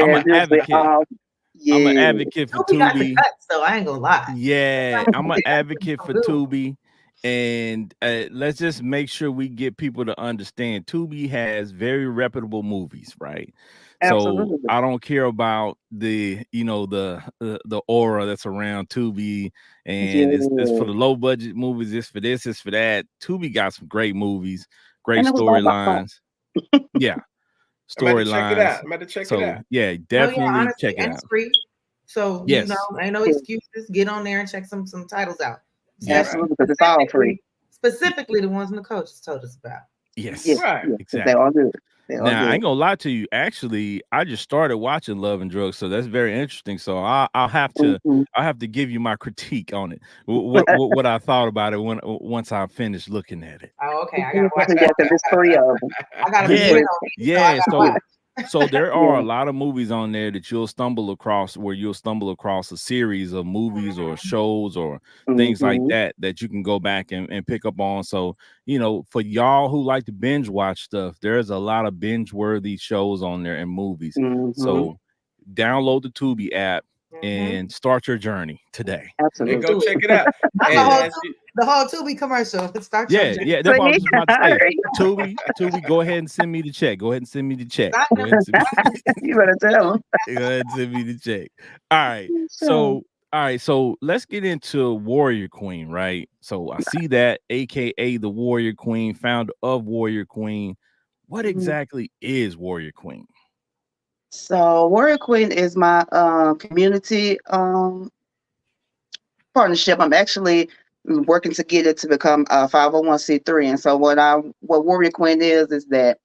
Speaker 2: I'm an
Speaker 4: seriously.
Speaker 2: advocate. I'm an
Speaker 4: Yeah.
Speaker 2: advocate for
Speaker 3: Tubi got the
Speaker 2: Tubi.
Speaker 3: cuts, though. I ain't gonna lie.
Speaker 2: Yeah, I'm an
Speaker 3: They got
Speaker 2: advocate
Speaker 3: some
Speaker 2: for
Speaker 3: good ones.
Speaker 2: Tubi, and let's just make sure we get people to understand Tubi has very reputable movies, right? So
Speaker 4: Absolutely.
Speaker 2: I don't care about the aura that's around Tubi, and it's for
Speaker 4: Yeah.
Speaker 2: the low budget movies. It's for this, it's for that. Tubi got some great movies, great
Speaker 4: And it was all about fun.
Speaker 2: storylines. Yeah,
Speaker 1: I'm about to check it out.
Speaker 2: storylines.
Speaker 1: I'm about to check it
Speaker 2: So
Speaker 1: out.
Speaker 2: yeah,
Speaker 3: No, yeah,
Speaker 2: definitely
Speaker 3: honestly,
Speaker 2: check it
Speaker 3: and
Speaker 2: out.
Speaker 3: it's free. So
Speaker 2: Yes,
Speaker 3: ain't no
Speaker 4: Yeah,
Speaker 3: excuses. Get on there and check some titles out.
Speaker 2: yes,
Speaker 1: Right.
Speaker 4: absolutely, because it's all free.
Speaker 3: Specifically the ones the coaches told us about.
Speaker 2: yes,
Speaker 4: Yeah,
Speaker 1: Right.
Speaker 4: yeah, 'cause they're
Speaker 2: exactly.
Speaker 4: all good. They're all
Speaker 2: Now, I
Speaker 4: good.
Speaker 2: ain't gonna lie to you. Actually, I just started watching Love and Drugs, so that's very interesting. So I'll have to
Speaker 4: Mhm.
Speaker 2: give you my critique on it. What I thought about it once I finished looking at it.
Speaker 3: Oh, okay. I gotta watch
Speaker 4: Yeah,
Speaker 3: it.
Speaker 4: because it's 3 of them.
Speaker 3: I got a
Speaker 2: Yeah,
Speaker 3: twin
Speaker 4: Yeah,
Speaker 3: on me, so I
Speaker 2: yeah.
Speaker 3: gotta
Speaker 4: yeah,
Speaker 2: So there are
Speaker 4: yeah.
Speaker 2: a lot of movies on there that you'll stumble across, where you'll stumble across a series of movies or
Speaker 3: watch.
Speaker 2: shows or things like
Speaker 4: Mhm.
Speaker 2: that you can go back and pick up on. So, for y'all who like to binge watch stuff, there's a lot of binge worthy shows on there and movies.
Speaker 4: Mhm.
Speaker 2: So download the Tubi app
Speaker 3: Mm-hmm.
Speaker 2: and start your journey today.
Speaker 1: And go
Speaker 4: Absolutely.
Speaker 3: Do it.
Speaker 1: check it out.
Speaker 3: Not
Speaker 1: And as you
Speaker 3: the whole Tubi commercial. Start your journey.
Speaker 2: Yeah, that's what I was
Speaker 4: See?
Speaker 2: just about to say.
Speaker 4: There you
Speaker 2: Tubi, go ahead and send me the check. Go ahead and send me the check.
Speaker 3: I
Speaker 2: Go
Speaker 3: know.
Speaker 2: ahead and send me
Speaker 4: You better tell them.
Speaker 2: Go ahead and send me the check. All right.
Speaker 4: Sure.
Speaker 2: So let's get into Warrior Queen, right? So I see that, aka the Warrior Queen, founder of Warrior Queen. What
Speaker 4: Mhm.
Speaker 2: exactly is Warrior Queen?
Speaker 4: So Warrior Queen is my community partnership. I'm actually working to get it to become a 501c3. And so what Warrior Queen is that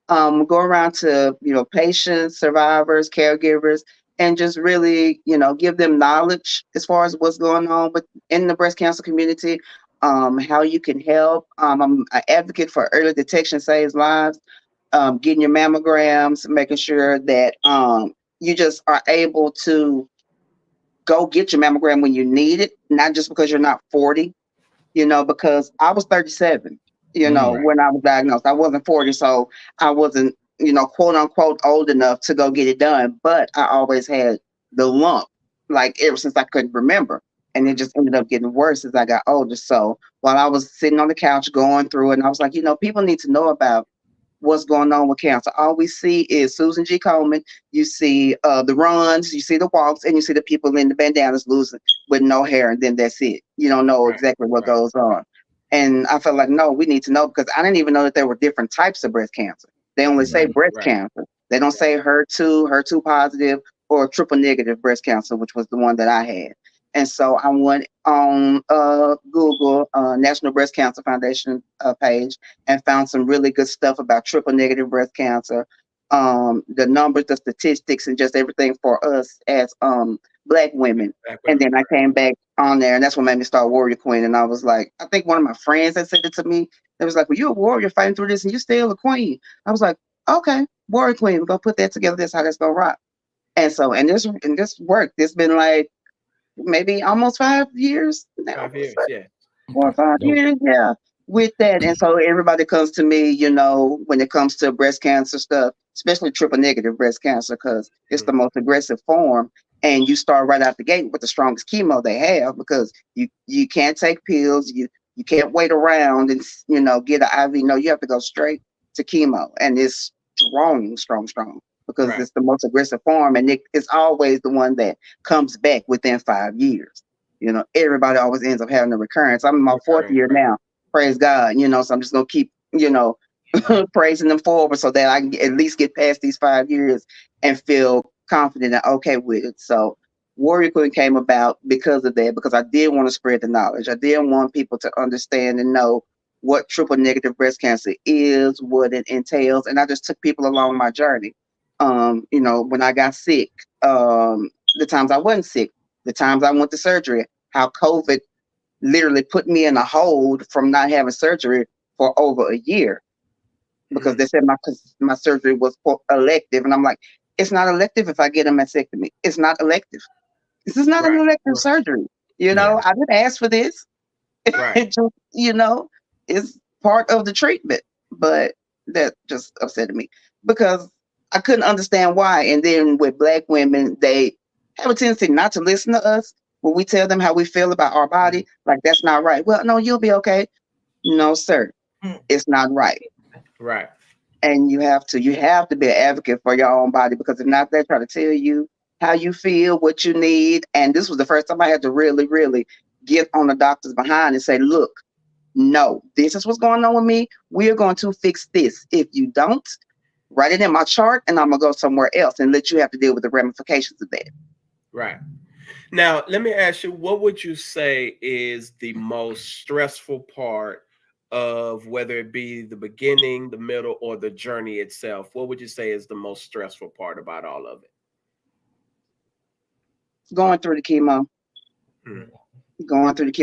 Speaker 4: go around to patients, survivors, caregivers, and just really give them knowledge as far as what's going on in the breast cancer community, how you can help. I'm an advocate for early detection saves lives. Getting your mammograms, making sure that you just are able to go get your mammogram when you need it, not just because you're not 40, because I was 37,
Speaker 2: Mm,
Speaker 1: right,
Speaker 4: when I was diagnosed. I wasn't 40, so I wasn't, quote unquote old enough to go get it done. But I always had the lump, like ever since I couldn't remember. And it just ended up getting worse as I got older. So while I was sitting on the couch going through it, and I was like, people need to know about what's going on with cancer. All we see is Susan G. Komen. You see the runs, you see the walks, and you see the people in the bandanas losing with no hair, and then that's it. You don't know
Speaker 1: right,
Speaker 4: exactly what
Speaker 1: right,
Speaker 4: goes on. And I felt like, no, we need to know, because I didn't even know that there were different types of breast cancer. They only say
Speaker 2: right.
Speaker 4: breast
Speaker 1: right,
Speaker 4: cancer. They don't say HER2 positive, or triple negative breast cancer, which was the one that I had. And so I went on Google, National Breast Cancer Foundation page, and found some really good stuff about triple negative breast cancer. the numbers, the statistics, and just everything for us as Black women.
Speaker 1: Black
Speaker 4: And
Speaker 1: women,
Speaker 4: then I came back on there, and that's what made me start Warrior Queen. And I was like, I think one of my friends that said it to me. It was like, "Well, you're a warrior fighting through this, and you're still a queen." I was like, "Okay, Warrior Queen. We're gonna put that together. That's how that's gonna rock." And so, and this worked. It's been like maybe almost 5 years now.
Speaker 1: 5 years, yeah.
Speaker 4: 4 or 5 years, yeah, with that. And so everybody comes to me, when it comes to breast cancer stuff, especially triple negative breast cancer, because it's the
Speaker 1: Mhm.
Speaker 4: most aggressive form. And you start right out the gate with the strongest chemo they have because you can't take pills, you can't wait around and get an IV. No, you have to go straight to chemo, and it's strong, strong, strong because
Speaker 1: Right.
Speaker 4: it's the most aggressive form, and it's always the one that comes back within 5 years. Everybody always ends up having a recurrence. I'm in my fourth
Speaker 1: Recurring,
Speaker 4: year
Speaker 1: right.
Speaker 4: now. Praise God. So I'm just gonna keep, praising them forward so that I can at least get past these 5 years and feel confident and okay with it. So Warrior Queen came about because of that, because I did want to spread the knowledge. I did want people to understand and know what triple negative breast cancer is, what it entails, and I just took people along my journey. When I got sick, the times I wasn't sick, the times I went to surgery, how COVID literally put me in a hold from not having surgery for over a year because
Speaker 1: Mhm.
Speaker 4: they said my surgery was elective. And I'm like, it's not elective if I get a mastectomy. It's not elective. This is not an
Speaker 1: Right.
Speaker 4: elective
Speaker 1: Right.
Speaker 4: surgery.
Speaker 2: Yeah.
Speaker 4: I didn't ask for this.
Speaker 1: Right.
Speaker 4: It just, is part of the treatment. But that just upset me because I couldn't understand why. And then with Black women, they have a tendency not to listen to us when we tell them how we feel about our
Speaker 1: Mhm.
Speaker 4: body. Like, that's not right. Well, no, you'll be okay. No, sir,
Speaker 3: Mm.
Speaker 4: it's not right.
Speaker 1: Right.
Speaker 4: And you have to be an advocate for your own body because if not, they try to tell you how you feel, what you need. And this was the first time I had to really, really get on the doctor's behind and say, look, no, this is what's going on with me. We're going to fix this. If you don't, write it in my chart and I'm going to go somewhere else and let you have to deal with the ramifications of that.
Speaker 1: Right. Now, let me ask you, what would you say is the most stressful part of whether it be the beginning, the middle, or the journey itself? What would you say is the most stressful part about all of it?
Speaker 4: Going through the chemo,
Speaker 1: Mhm.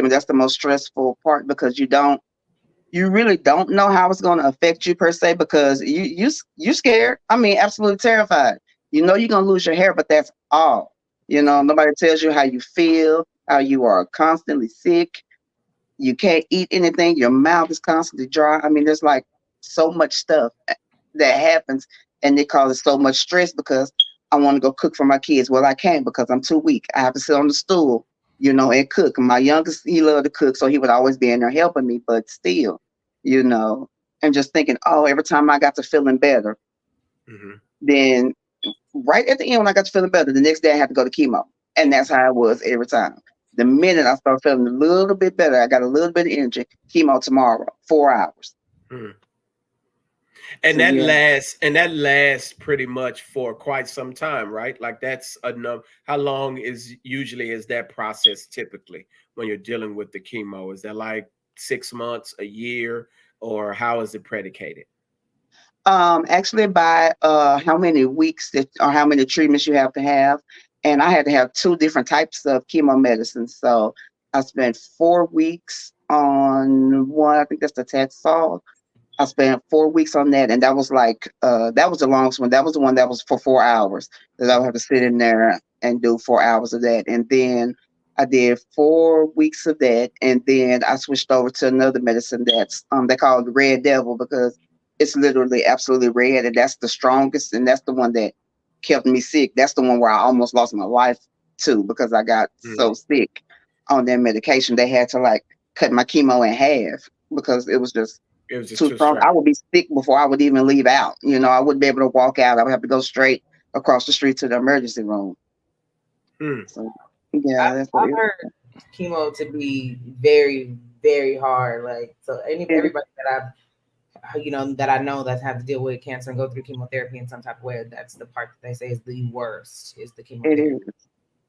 Speaker 4: that's the most stressful part because you really don't know how it's going to affect you per se because you scared. I mean, absolutely terrified. You're going to lose your hair, but that's all. Nobody tells you how you feel, how you are constantly sick. You can't eat anything. Your mouth is constantly dry. I mean, there's like so much stuff that happens and it causes so much stress because I want to go cook for my kids. Well, I can't because I'm too weak. I have to sit on the stool, and cook. My youngest, he loved to cook, so he would always be in there helping me, but still, you know, and just thinking, oh, every time I got to feeling better,
Speaker 1: Mhm.
Speaker 4: then right at the end when I got to feeling better, the next day I had to go to chemo. And that's how it was every time. The minute I started feeling a little bit better, I got a little bit of energy, chemo tomorrow, 4 hours.
Speaker 1: Mhm.
Speaker 4: So
Speaker 1: And that
Speaker 4: yeah.
Speaker 1: lasts pretty much for quite some time, right? Like that's enough. How long is that process typically when you're dealing with the chemo? Is that like 6 months, a year, or how is it predicated?
Speaker 4: Actually by how many weeks that or how many treatments you have to have. And I had to have two different types of chemo medicine. So I spent 4 weeks on one, I think that's the Taxol. I spent 4 weeks on that, and that was like that was the longest one. That was the one that was for 4 hours that I would have to sit in there and do 4 hours of that. And then I did 4 weeks of that, and then I switched over to another medicine that's they call it Red Devil because it's literally absolutely red, and that's the strongest, and that's the one that kept me sick. That's the one where I almost lost my life too because I got
Speaker 1: Mhm.
Speaker 4: so sick on that medication. They had to like cut my chemo in half because it was just
Speaker 1: It was just
Speaker 4: too
Speaker 1: too
Speaker 4: strong. I
Speaker 1: strong.
Speaker 4: would be sick before I would even leave out. I wouldn't be able to walk out. I would have to go straight across the street to the emergency room.
Speaker 1: Hmm.
Speaker 4: So yeah,
Speaker 3: I've,
Speaker 4: that's what
Speaker 3: I've heard chemo to be very, very hard. Like, so
Speaker 4: it,
Speaker 3: everybody that I know that's had to deal with cancer and go through chemotherapy in some type of way, that's the part that they say is the worst, is the
Speaker 4: it
Speaker 3: chemotherapy.
Speaker 4: is.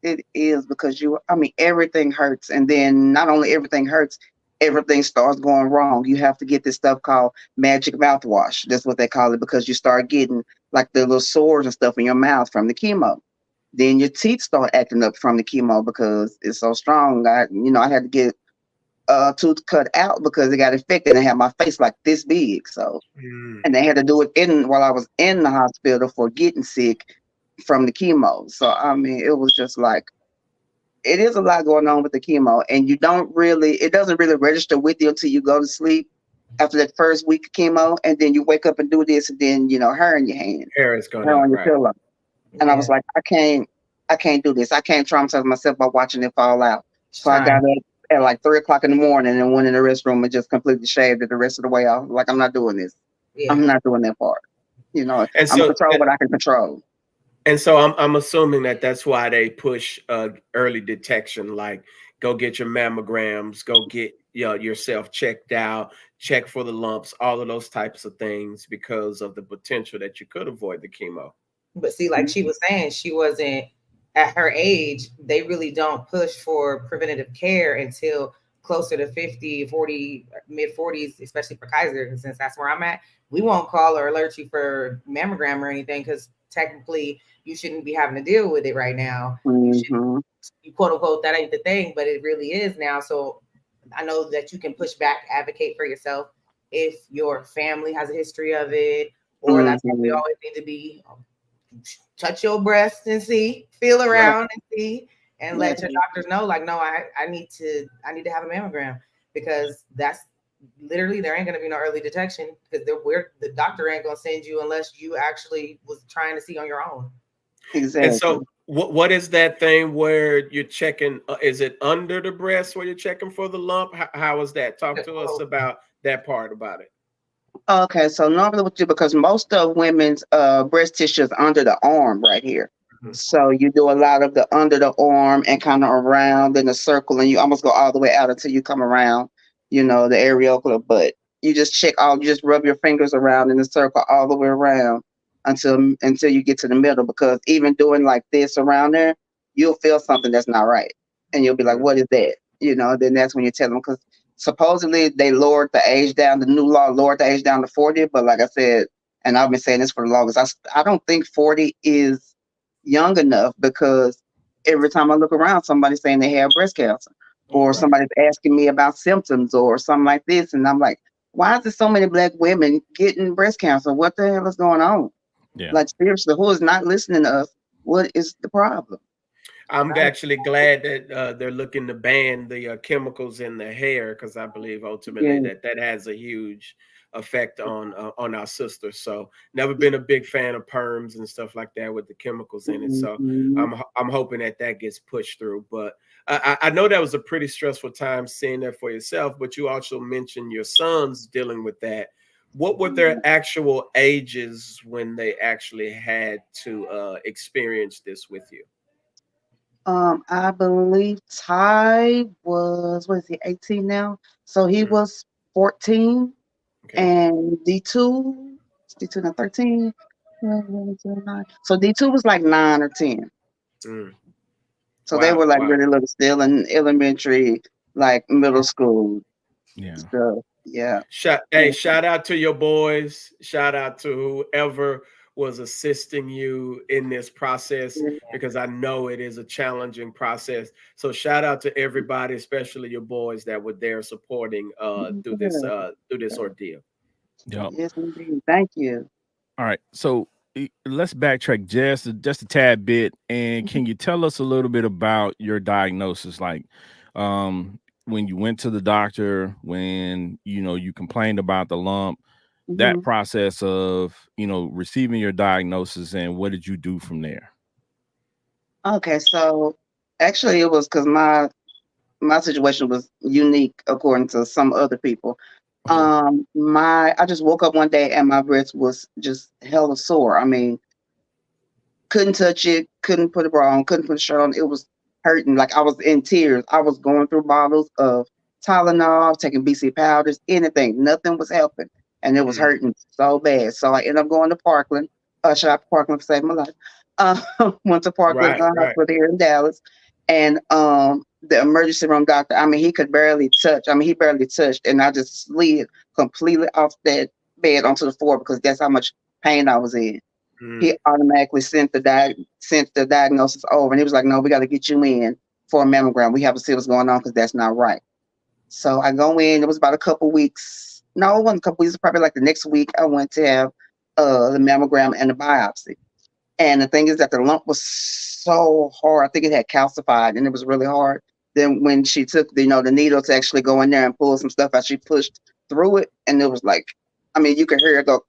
Speaker 4: It is because I mean, everything hurts. And then not only everything hurts, everything starts going wrong. You have to get this stuff called magic mouthwash. That's what they call it because you start getting like the little sores and stuff in your mouth from the chemo. Then your teeth start acting up from the chemo because it's so strong. I had to get a tooth cut out because it got infected and had my face like this big. So,
Speaker 1: Mm.
Speaker 4: and they had to do it in while I was in the hospital for getting sick from the chemo. So I mean, it was just like it is a lot going on with the chemo, and it doesn't really register with you until you go to sleep after that first week of chemo, and then you wake up and do this, and then hair in your hand,
Speaker 1: Hair is going
Speaker 4: hair
Speaker 1: out,
Speaker 4: on your
Speaker 1: right?
Speaker 4: pillow. And I was
Speaker 3: Yeah,
Speaker 4: like, I can't do this. I can't traumatize myself by watching it fall out.
Speaker 3: it's
Speaker 4: So I got
Speaker 3: time.
Speaker 4: up at like 3 o'clock in the morning and went in the restroom and just completely shaved it the rest of the way off. Like, I'm not doing this.
Speaker 3: Yeah,
Speaker 4: I'm not doing that part.
Speaker 1: And
Speaker 4: I'm gonna
Speaker 1: so
Speaker 4: control what I can control.
Speaker 1: And so I'm assuming that that's why they push early detection, like go get your mammograms, go get yourself checked out, check for the lumps, all of those types of things, because of the potential that you could avoid the chemo.
Speaker 3: but see, like she was saying, she wasn't at her age. They really don't push for preventative care until closer to 50, 40, mid 40s, especially for Kaiser. Since that's where I'm at, we won't call or alert you for mammogram or anything because technically you shouldn't be having to deal with it right now. You should,
Speaker 4: Hmm.
Speaker 3: you quote unquote, that ain't the thing, but it really is now. So I know that you can push back, advocate for yourself if your family has a history of it, or that's what we
Speaker 4: Hmm.
Speaker 3: always need to be. Touch your breast and see, feel
Speaker 1: Right.
Speaker 3: around and see, and
Speaker 4: Yeah.
Speaker 3: let your doctors know, like, no, I need to have a mammogram because that's literally there ain't gonna be no early detection because the doctor ain't gonna send you unless you actually was trying to see on your own.
Speaker 1: And
Speaker 4: Exactly.
Speaker 1: so what is that thing where you're checking? Is it under the breast where you're checking for the lump? How is that? Talk to us about that part about it.
Speaker 4: Okay, so normally what you do, because most of women's breast tissue is under the arm right here.
Speaker 1: Mhm.
Speaker 4: So you do a lot of the under the arm and kind of around in a circle, and you almost go all the way out until you come around, the areola. But you just rub your fingers around in a circle all the way around until you get to the middle. Because even doing like this around there, you'll feel something that's not right, and you'll be like,
Speaker 1: Mhm.
Speaker 4: "What is that?" Then that's when you tell them, because supposedly they lowered the age down. The new law lowered the age down to 40, but like I said, and I've been saying this for the longest, I don't think 40 is young enough, because every time I look around, somebody's saying they have breast cancer, or
Speaker 3: Mhm.
Speaker 1: Right.
Speaker 4: somebody's asking me about symptoms or something like this, and I'm like, why is there so many black women getting breast cancer? What the hell is going on?
Speaker 2: Yeah.
Speaker 4: Like, seriously, who is not listening to us? What is the problem?
Speaker 1: I'm actually glad that they're looking to ban the chemicals in the hair, because I believe ultimately
Speaker 4: Yeah.
Speaker 1: that has a huge effect on our sisters. So never been a big fan of perms and stuff like that with the chemicals in it. So
Speaker 4: Mhm.
Speaker 1: I'm hoping that gets pushed through. But I know that was a pretty stressful time seeing that for yourself. But you also mentioned your sons dealing with that. What were their actual ages when they actually had to experience this with you?
Speaker 4: I believe Ty was, what is he, 18 now? So he
Speaker 1: Mhm.
Speaker 4: was 14,
Speaker 1: Okay.
Speaker 4: and D2 now 13. So D2 was like 9 or 10.
Speaker 1: Mm.
Speaker 4: So they
Speaker 1: Wow.
Speaker 4: were like
Speaker 1: Wow.
Speaker 4: really little, still in elementary, like middle school
Speaker 2: Yeah.
Speaker 4: stuff. Yeah.
Speaker 1: Shout out to your boys. Shout out to whoever was assisting you in this process, because I know it is a challenging process. So shout out to everybody, especially your boys that were there supporting through this ordeal.
Speaker 2: Yep.
Speaker 4: Yes, indeed. Thank you.
Speaker 2: All right. So let's backtrack just a tad bit, and can you tell us a little bit about your diagnosis, like when you went to the doctor, when you complained about the lump, that
Speaker 4: Hmm.
Speaker 2: process of receiving your diagnosis, and what did you do from there?
Speaker 4: Okay, so actually it was because my situation was unique according to some other people.
Speaker 2: Okay.
Speaker 4: My I just woke up one day and my breast was just hella sore. I mean, couldn't touch it, couldn't put a bra on, couldn't put a shirt on. It was hurting. Like, I was in tears. I was going through bottles of Tylenol, taking BC powders, anything. Nothing was helping. And it was
Speaker 1: Mm.
Speaker 4: hurting so bad. So I ended up going to Parkland. Shout out to Parkland for saving my life. Went to Parkland
Speaker 1: Right, right.
Speaker 4: Hospital here in Dallas. And the emergency room doctor, I mean, he could barely touch. I mean, he barely touched. And I just slid completely off that bed onto the floor because that's how much pain I was in.
Speaker 1: Mm.
Speaker 4: he automatically sent the diagnosis over, and he was like, "No, we got to get you in for a mammogram. We have to see what's going on because that's not right." So I go in. It was about a couple weeks. No, it wasn't a couple weeks. Probably like the next week, I went to have the mammogram and the biopsy. And the thing is that the lump was so hard. I think it had calcified, and it was really hard. Then when she took the needle to actually go in there and pull some stuff out, she pushed through it, and it was like, I mean, you could hear it go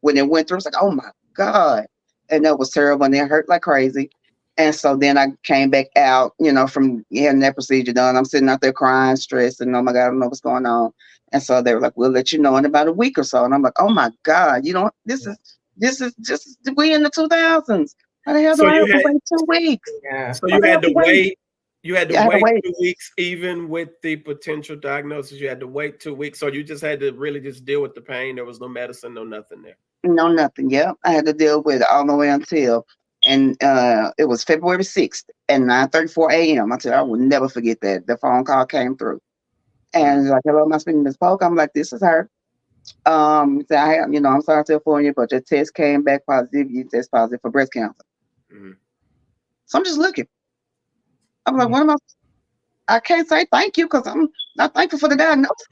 Speaker 4: when it went through. It's like, oh my god, and that was terrible, and it hurt like crazy. And so then I came back out, from having that procedure done. I'm sitting out there crying, stressed, and oh my god, I don't know what's going on. And so they were like, "We'll let you know in about a week or so." And I'm like, "Oh my god, this is just we in the 2000s. How the hell do
Speaker 1: So
Speaker 4: I
Speaker 1: you
Speaker 4: have to
Speaker 1: had
Speaker 4: wait 2 weeks?
Speaker 3: Yeah.
Speaker 1: so
Speaker 4: Why
Speaker 1: you
Speaker 4: do I
Speaker 1: had
Speaker 4: have
Speaker 1: to
Speaker 4: to wait?
Speaker 1: wait. You had to
Speaker 4: Yeah, I had to
Speaker 1: wait
Speaker 4: wait.
Speaker 1: 2 weeks, even with the potential diagnosis. You had to wait 2 weeks. So you just had to really just deal with the pain. There was no medicine, no nothing there.
Speaker 4: No, nothing. Yep, I had to deal with it all the way until, and it was February 6th at 9:34 a.m. I tell you, I will never forget that. The phone call came through,
Speaker 1: Mm.
Speaker 4: and like, "Hello, am I speaking to Miss Polk?" I'm like, "This is her." So I'm sorry to inform you, but your test came back positive. You test positive for breast cancer.
Speaker 1: Mm.
Speaker 4: So I'm just looking. I'm like,
Speaker 3: Yeah.
Speaker 4: "What am I?" I can't say thank you because I'm not thankful for the diagnosis.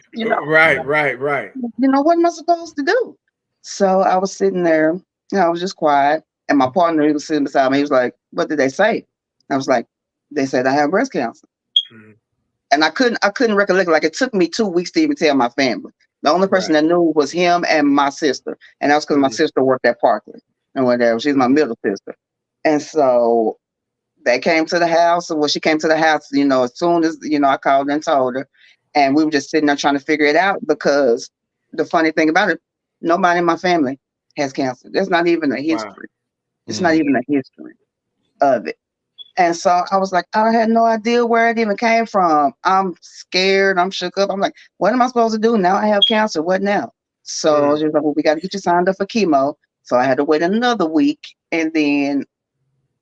Speaker 1: Right.
Speaker 4: What am I supposed to do? So I was sitting there, I was just quiet. And my partner, he was sitting beside me. He was like, "What did they say?" I was like, "They said I have breast cancer."
Speaker 1: Mm.
Speaker 4: And I couldn't recollect. Like, it took me 2 weeks to even tell my family. The only person
Speaker 1: Right.
Speaker 4: that knew was him and my sister. And that was because my
Speaker 1: Mm.
Speaker 4: sister worked at Parkland and whatever. She's my
Speaker 1: Mm.
Speaker 4: middle sister. And so they came to the house. And when she came to the house, as soon as, I called and told her. And we were just sitting there trying to figure it out because the funny thing about it, nobody in my family has cancer. There's not even a
Speaker 1: Wow.
Speaker 4: history. It's not
Speaker 2: Mm.
Speaker 4: even a history of it. And so I was like, I had no idea where it even came from. I'm scared. I'm shook up. I'm like, what am I supposed to do now? I have cancer. What now? So
Speaker 1: Mm.
Speaker 4: she was like, well, we got to get you signed up for chemo. So I had to wait another week, and then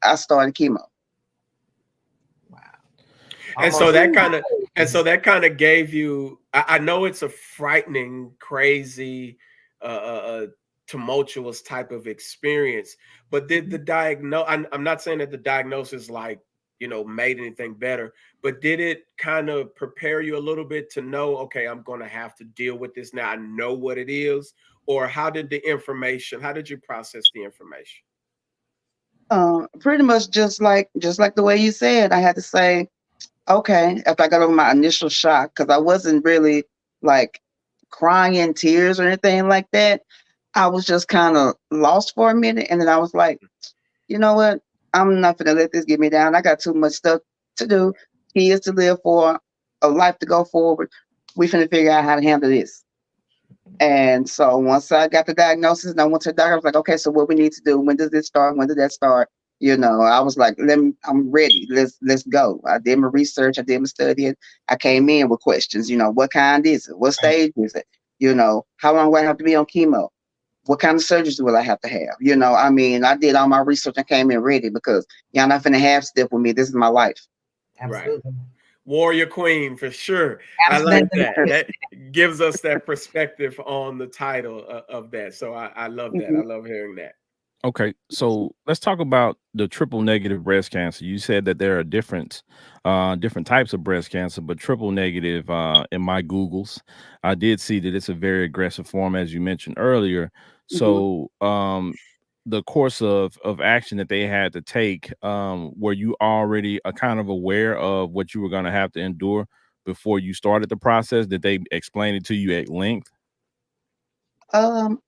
Speaker 4: I started chemo.
Speaker 3: Wow.
Speaker 1: And so
Speaker 3: Almost.
Speaker 1: that kind of gave you. I know it's a frightening, crazy, tumultuous type of experience. But did the diagnose? I'm not saying that the diagnosis made anything better, but did it kind of prepare you a little bit to know, okay, I'm going to have to deal with this now. I know what it is, or how did the information? How did you process the information?
Speaker 4: Pretty much just like the way you said. I had to say, okay, after I got over my initial shock, because I wasn't really like crying in tears or anything like that. I was just kind of lost for a minute, and then I was like, you know what? I'm not gonna let this get me down. I got too much stuff to do, kids to live for, a life to go forward. We finna figure out how to handle this. And so once I got the diagnosis and I went to the doctor, I was like, okay, so what we need to do? When does this start? When did that start? I was like, I'm ready. Let's go. I did my research. I did my studying. I came in with questions. What kind is it? What
Speaker 2: Right.
Speaker 4: stage is it? How long do I have to be on chemo? What kind of surgeries will I have to have? I mean, I did all my research and came in ready because y'all not finna half step with me. This is my life.
Speaker 1: Right.
Speaker 3: Absolutely.
Speaker 1: Warrior Queen for sure. I like
Speaker 3: Absolutely.
Speaker 1: that. That gives us that perspective on the title of that. So I love that. I
Speaker 4: Mhm.
Speaker 1: love hearing that.
Speaker 2: Okay, so let's talk about the triple negative breast cancer. You said that there are different types of breast cancer, but triple negative, in my Googles, I did see that it's a very aggressive form, as you mentioned earlier.
Speaker 4: Mhm.
Speaker 2: So, the course of action that they had to take, were you already kind of aware of what you were going to have to endure before you started the process? Did they explain it to you at length?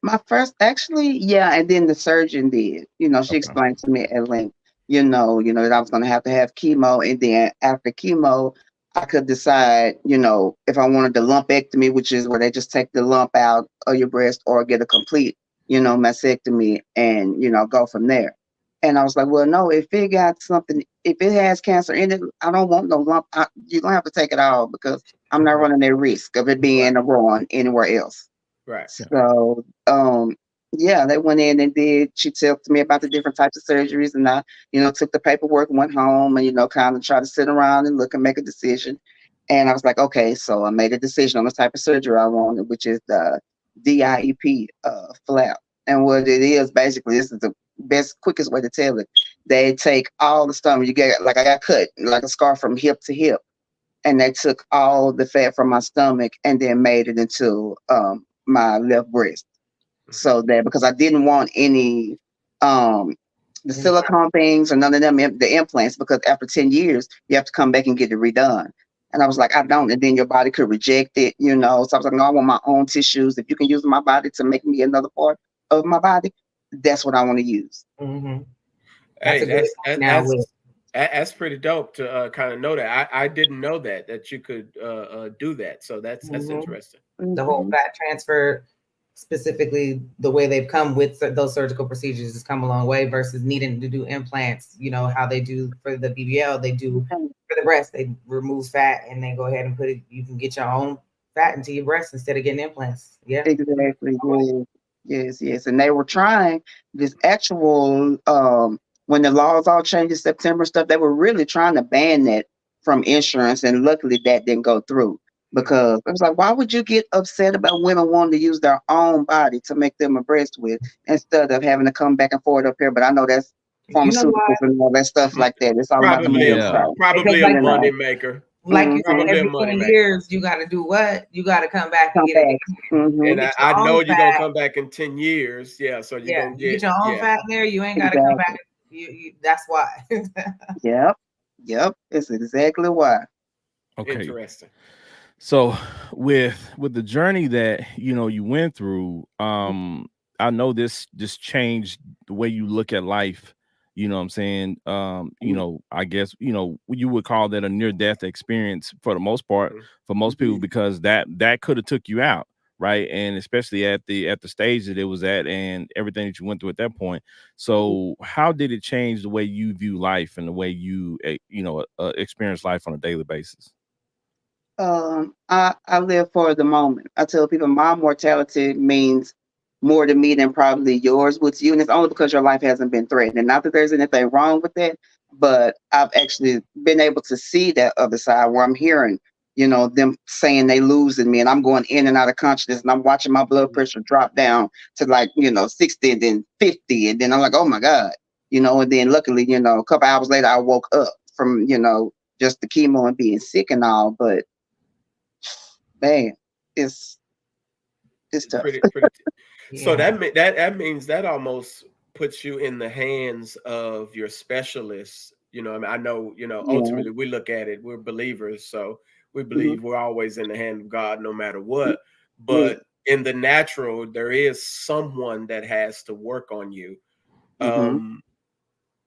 Speaker 4: My first, actually, yeah, and then the surgeon did. She
Speaker 2: Okay.
Speaker 4: explained to me at length, that I was gonna have chemo, and then after chemo, I could decide, if I wanted the lumpectomy, which is where they just take the lump out of your breast, or get a complete, mastectomy, and go from there. And I was like, well, no, if it got something, if it has cancer in it, I don't want no lump. You're gonna have to take it all because I'm not
Speaker 1: Right.
Speaker 4: running that risk of it
Speaker 1: Right.
Speaker 4: being a growing anywhere else.
Speaker 1: Right.
Speaker 4: So, yeah, they went in and did. She talked to me about the different types of surgeries, and I, took the paperwork, went home, and kind of tried to sit around and look and make a decision. And I was like, okay, so I made a decision on the type of surgery I wanted, which is the DIEP flap. And what it is basically, this is best, quickest way to tell it. They take all the stomach. You get like I got cut like a scar from hip to hip, and they took all the fat from my stomach and then made it into my left breast. So that because I didn't want any the silicone things or none of them the implants because after 10 years you have to come back and get it redone. And I was like, I don't. And then your body could reject it, you know. So I was like, no, I want my own tissues. If you can use my body to make me another part of my body, that's what I want to use.
Speaker 3: Mm-hmm.
Speaker 1: Hey, that's pretty dope to kind of know that. I didn't know that you could do that. So that's interesting.
Speaker 3: The whole fat transfer, specifically the way they've come with those surgical procedures, has come a long way versus needing to do implants. You know how they do for the BBL, they do for the breast. They remove fat and they go ahead and put it. You can get your own fat into your breast instead of getting implants. Yeah,
Speaker 4: exactly. Yes. And they were trying this actual when the laws all changed in September stuff, they were really trying to ban that from insurance, and luckily that didn't go through because it was like, why would you get upset about women wanting to use their own body to make them a breast with instead of having to come back and forth up here? But I know that's pharmaceuticals and all that stuff like that. It's all
Speaker 1: probably
Speaker 4: about the
Speaker 1: probably a money maker.
Speaker 3: Like you said, every 20 years, you got to do what? You got to come back and get it.
Speaker 1: And I know you're going to come back in 10 years. Yeah, so you're going to
Speaker 3: get your own fat in there. You ain't got to come back. That's why.
Speaker 4: Yep. It's exactly why.
Speaker 2: Okay.
Speaker 1: Interesting.
Speaker 2: So with the journey that, you know, you went through, I know this just changed the way you look at life. You know what I'm saying? You know, I guess, you know, you would call that a near-death experience for the most part, for most people, because that could have took you out, right? And especially at the stage that it was at and everything that you went through at that point. So how did it change the way you view life and the way you, experience life on a daily basis?
Speaker 4: I live for the moment. I tell people my mortality means more to me than probably yours with you. And it's only because your life hasn't been threatened. And not that there's anything wrong with that, but I've actually been able to see that other side where I'm hearing, you know, them saying they losing me and I'm going in and out of consciousness and I'm watching my blood pressure drop down to like, 60 and then 50. And then I'm like, oh my God, and then luckily, a couple hours later, I woke up from, just the chemo and being sick and all. But man, it's tough.
Speaker 1: Pretty. So that means that almost puts you in the hands of your specialists. I know, ultimately we look at it, we're believers, so we believe we're always in the hand of God no matter what. But in the natural, there is someone that has to work on you.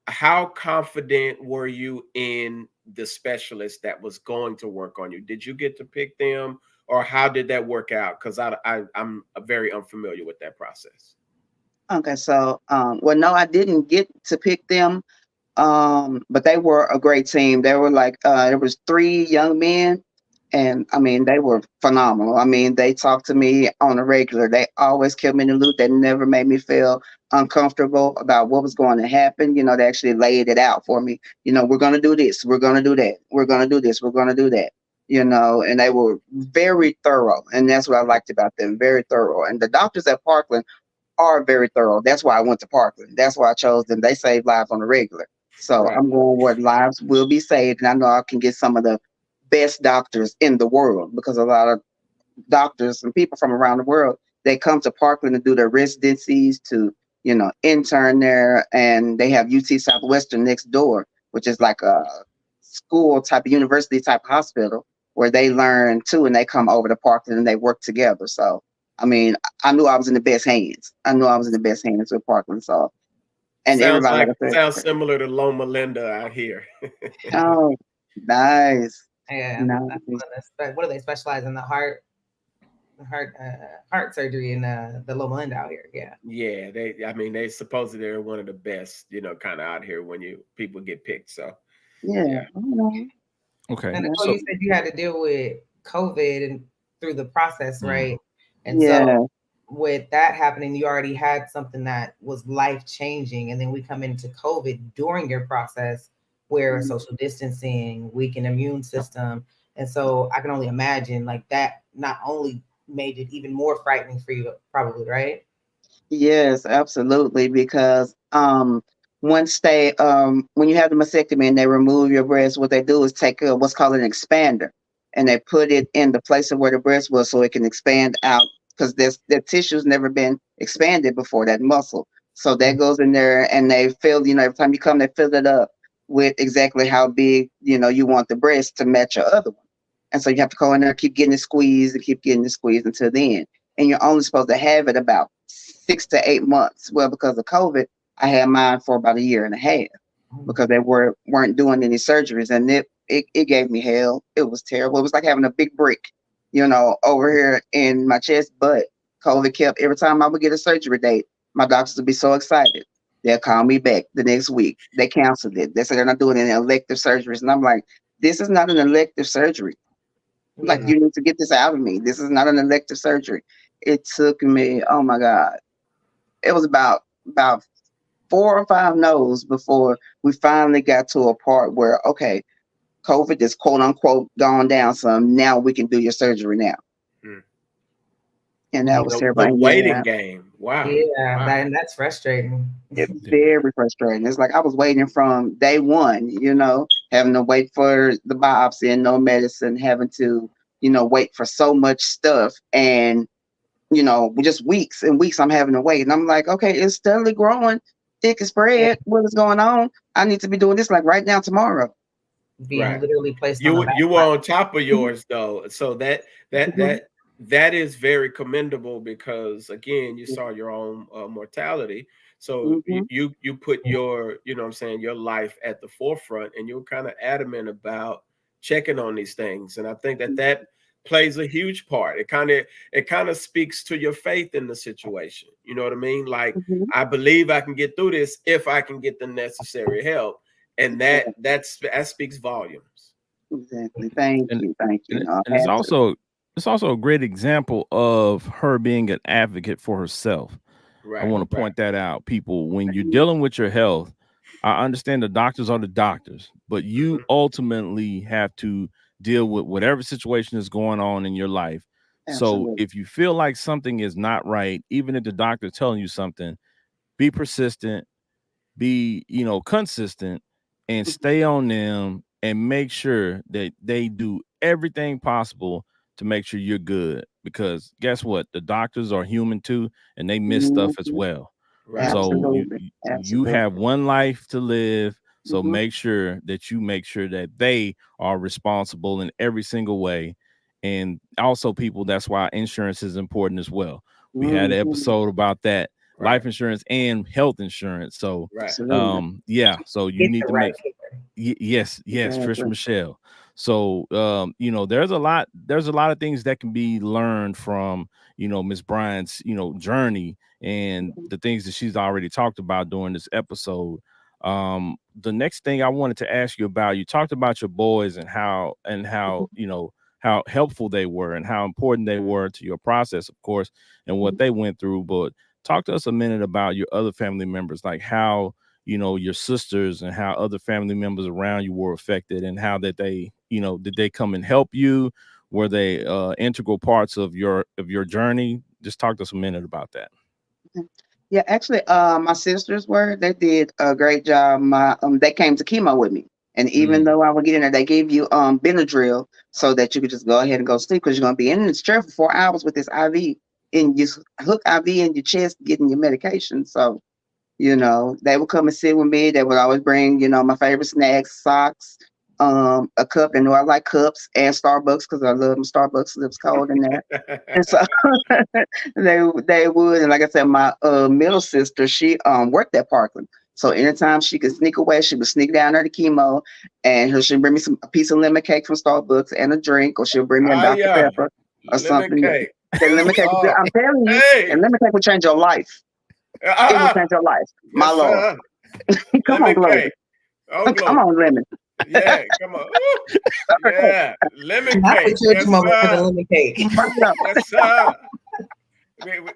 Speaker 1: How confident were you in the specialist that was going to work on you? Did you get to pick them? Or how did that work out? Because I'm very unfamiliar with that process.
Speaker 4: Okay, so no, I didn't get to pick them, but they were a great team. They were like there was 3 young men, and I mean they were phenomenal. I mean they talked to me on a regular. They always kept me in the loop. They never made me feel uncomfortable about what was going to happen. They actually laid it out for me. We're going to do this. We're going to do that. We're going to do this. We're going to do that. And they were very thorough. And that's what I liked about them, very thorough. And the doctors at Parkland are very thorough. That's why I went to Parkland. That's why I chose them. They save lives on the regular. So I'm going where lives will be saved. And I know I can get some of the best doctors in the world because a lot of doctors and people from around the world, they come to Parkland to do their residencies, to, intern there. And they have UT Southwestern next door, which is like a school type of university type hospital where they learn too, and they come over to Parkland and they work together. So, I mean, I knew I was in the best hands. With Parkland. So, and
Speaker 1: sounds similar to Loma Linda out here.
Speaker 4: Oh, nice.
Speaker 3: Yeah. Nice. What do they specialize in? The heart surgery in the Loma Linda out here.
Speaker 1: Yeah. They supposedly they're one of the best, kind of out here when people get picked. So
Speaker 4: yeah.
Speaker 2: Okay.
Speaker 3: And so you said you had to deal with COVID and through the process, right? And so with that happening, you already had something that was life-changing, and then we come into COVID during your process where social distancing, weakened immune system. And so I can only imagine like that not only made it even more frightening for you, probably, right?
Speaker 4: Yes, absolutely. Because once they when you have the mastectomy and they remove your breast, what they do is take what's called an expander, and they put it in the place of where the breast was, so it can expand out. Because the tissue's never been expanded before, that muscle. So that
Speaker 3: Mhm.
Speaker 4: goes in there, and they fill. Every time you come, they fill it up with exactly how big you want the breast to match your other one. And so you have to go in there, keep getting it squeezed, and keep getting it squeezed until the end. And you're only supposed to have it about 6 to 8 months. Well, because of COVID, I had mine for about a year and a half
Speaker 3: Oh my
Speaker 4: because they weren't doing any surgeries, and it gave me hell. It was terrible. It was like having a big brick, over here in my chest. But COVID kept every time I would get a surgery date, my doctors would be so excited. They'll call me back the next week. They canceled it. They said they're not doing any elective surgeries, and I'm like, this is not an elective surgery. Like,
Speaker 3: yeah.
Speaker 4: you need to get this out of me. This is not an elective surgery. It took me, oh my God, it was about 4 or 5 no's before we finally got to a part where, okay, COVID is quote unquote gone down some. Now we can do your surgery now.
Speaker 1: Mm.
Speaker 4: And
Speaker 3: Yeah.
Speaker 4: that was terrible.
Speaker 1: The
Speaker 4: And
Speaker 1: waiting
Speaker 4: yeah,
Speaker 1: game. Wow.
Speaker 3: Yeah,
Speaker 1: Wow.
Speaker 3: that's frustrating.
Speaker 4: it's
Speaker 2: Yeah.
Speaker 4: very frustrating. It's like I was waiting from day one, having to wait for the biopsy and no medicine, having to, wait for so much stuff. And just weeks and weeks I'm having to wait. And I'm like, okay, it's steadily growing, thick as
Speaker 3: Yeah,
Speaker 4: bread. What is going on? I need to be doing this like right now, tomorrow.
Speaker 3: being
Speaker 1: Right.
Speaker 3: literally placed on a
Speaker 1: You
Speaker 3: back
Speaker 1: were
Speaker 3: burner.
Speaker 1: on top of yours though. So that
Speaker 4: Mhm.
Speaker 1: that that is very commendable because again, you saw your own mortality. So you,
Speaker 4: Mhm.
Speaker 1: you put your, what I'm saying, your life at the forefront and you're kind of adamant about checking on these things. And I think that plays a huge part. It kind of speaks to your faith in the situation. You know what I mean? Like,
Speaker 4: Mhm.
Speaker 1: I believe I can get through this if I can get the necessary help, and
Speaker 4: Exactly.
Speaker 1: that speaks volumes.
Speaker 4: Exactly. Thank
Speaker 2: and
Speaker 4: you. Thank you.
Speaker 2: and,
Speaker 4: No, I
Speaker 2: and
Speaker 4: had to.
Speaker 2: it's also a great example of her being an advocate for herself. I
Speaker 1: Right,
Speaker 2: want to
Speaker 1: right.
Speaker 2: point that out. People, when you're
Speaker 4: Mhm.
Speaker 2: dealing with your health, I understand the doctors are the doctors, but you
Speaker 1: Mhm.
Speaker 2: ultimately have to deal with whatever situation is going on in your life. So
Speaker 4: Absolutely.
Speaker 2: if you feel like something is not right, even if the doctor is telling you something, be persistent, be consistent, and
Speaker 4: Mhm.
Speaker 2: stay on them and make sure that they do everything possible to make sure you're good, because guess what, the doctors are human too, and they miss stuff as
Speaker 4: Mhm.
Speaker 2: well.
Speaker 1: Right,
Speaker 2: So
Speaker 1: right.
Speaker 4: Absolutely.
Speaker 2: you have
Speaker 4: Absolutely.
Speaker 2: one life to live, so
Speaker 4: Mhm.
Speaker 2: make sure that they are responsible in every single way. And also, people, that's why insurance is important as well. We had an
Speaker 4: Mhm.
Speaker 2: episode about that,
Speaker 1: Right,
Speaker 2: life insurance and health insurance. So
Speaker 1: right.
Speaker 4: Absolutely.
Speaker 2: yeah, so you
Speaker 3: Get
Speaker 2: need
Speaker 3: the
Speaker 2: to
Speaker 3: right
Speaker 2: make
Speaker 3: care.
Speaker 2: yes, Trish
Speaker 4: Exactly.
Speaker 2: Michelle. So there's a lot of things that can be learned from Miss Bryant's journey and
Speaker 4: Mhm.
Speaker 2: the things that she's already talked about during this episode. The next thing I wanted to ask you about, you talked about your boys and how helpful they were and how important they were to your process, of course, and what
Speaker 4: Mhm.
Speaker 2: they went through. But talk to us a minute about your other family members, like how your sisters and how other family members around you were affected, and how that they did they come and help you? Were they integral parts of your journey? Just talk to us a minute about that.
Speaker 4: Yeah, actually, my sisters they did a great job. They came to chemo with me, and even
Speaker 2: Mm.
Speaker 4: though I would get in there, they gave you Benadryl so that you could just go ahead and go sleep because you're gonna be in this chair for 4 hours with this IV, and you hook IV in your chest, getting your medication. So they would come and sit with me. They would always bring, my favorite snacks, socks, a cup. And I like cups and Starbucks because I love them. Starbucks lives cold in there. And so they would, and like I said, my middle sister, she worked at Parkland. So anytime she could sneak away, she would sneak down there to chemo, and she'd bring me a piece of lemon cake from Starbucks and a drink, or she'll bring me a
Speaker 1: Ah,
Speaker 4: Dr.
Speaker 1: yeah.
Speaker 4: Pepper or
Speaker 1: Lemon
Speaker 4: something.
Speaker 1: cake.
Speaker 4: That
Speaker 1: Yes,
Speaker 4: lemon cake,
Speaker 1: sir.
Speaker 4: I'm telling you, that
Speaker 1: Hey.
Speaker 4: lemon cake will change your life. It will
Speaker 1: Ah,
Speaker 4: change your life, my
Speaker 1: yes,
Speaker 4: Lord.
Speaker 1: sir.
Speaker 4: Come on,
Speaker 1: Lemon
Speaker 4: Glory.
Speaker 1: cake. Oh,
Speaker 4: Come
Speaker 1: glory.
Speaker 4: on, Lemon.
Speaker 1: Yeah, come on. Ooh, yeah. Lemon
Speaker 3: Not the
Speaker 1: cake.
Speaker 3: church
Speaker 1: Yes,
Speaker 3: moment for the
Speaker 1: sir.
Speaker 3: lemon cake.
Speaker 4: Right up.
Speaker 1: Yes, sir.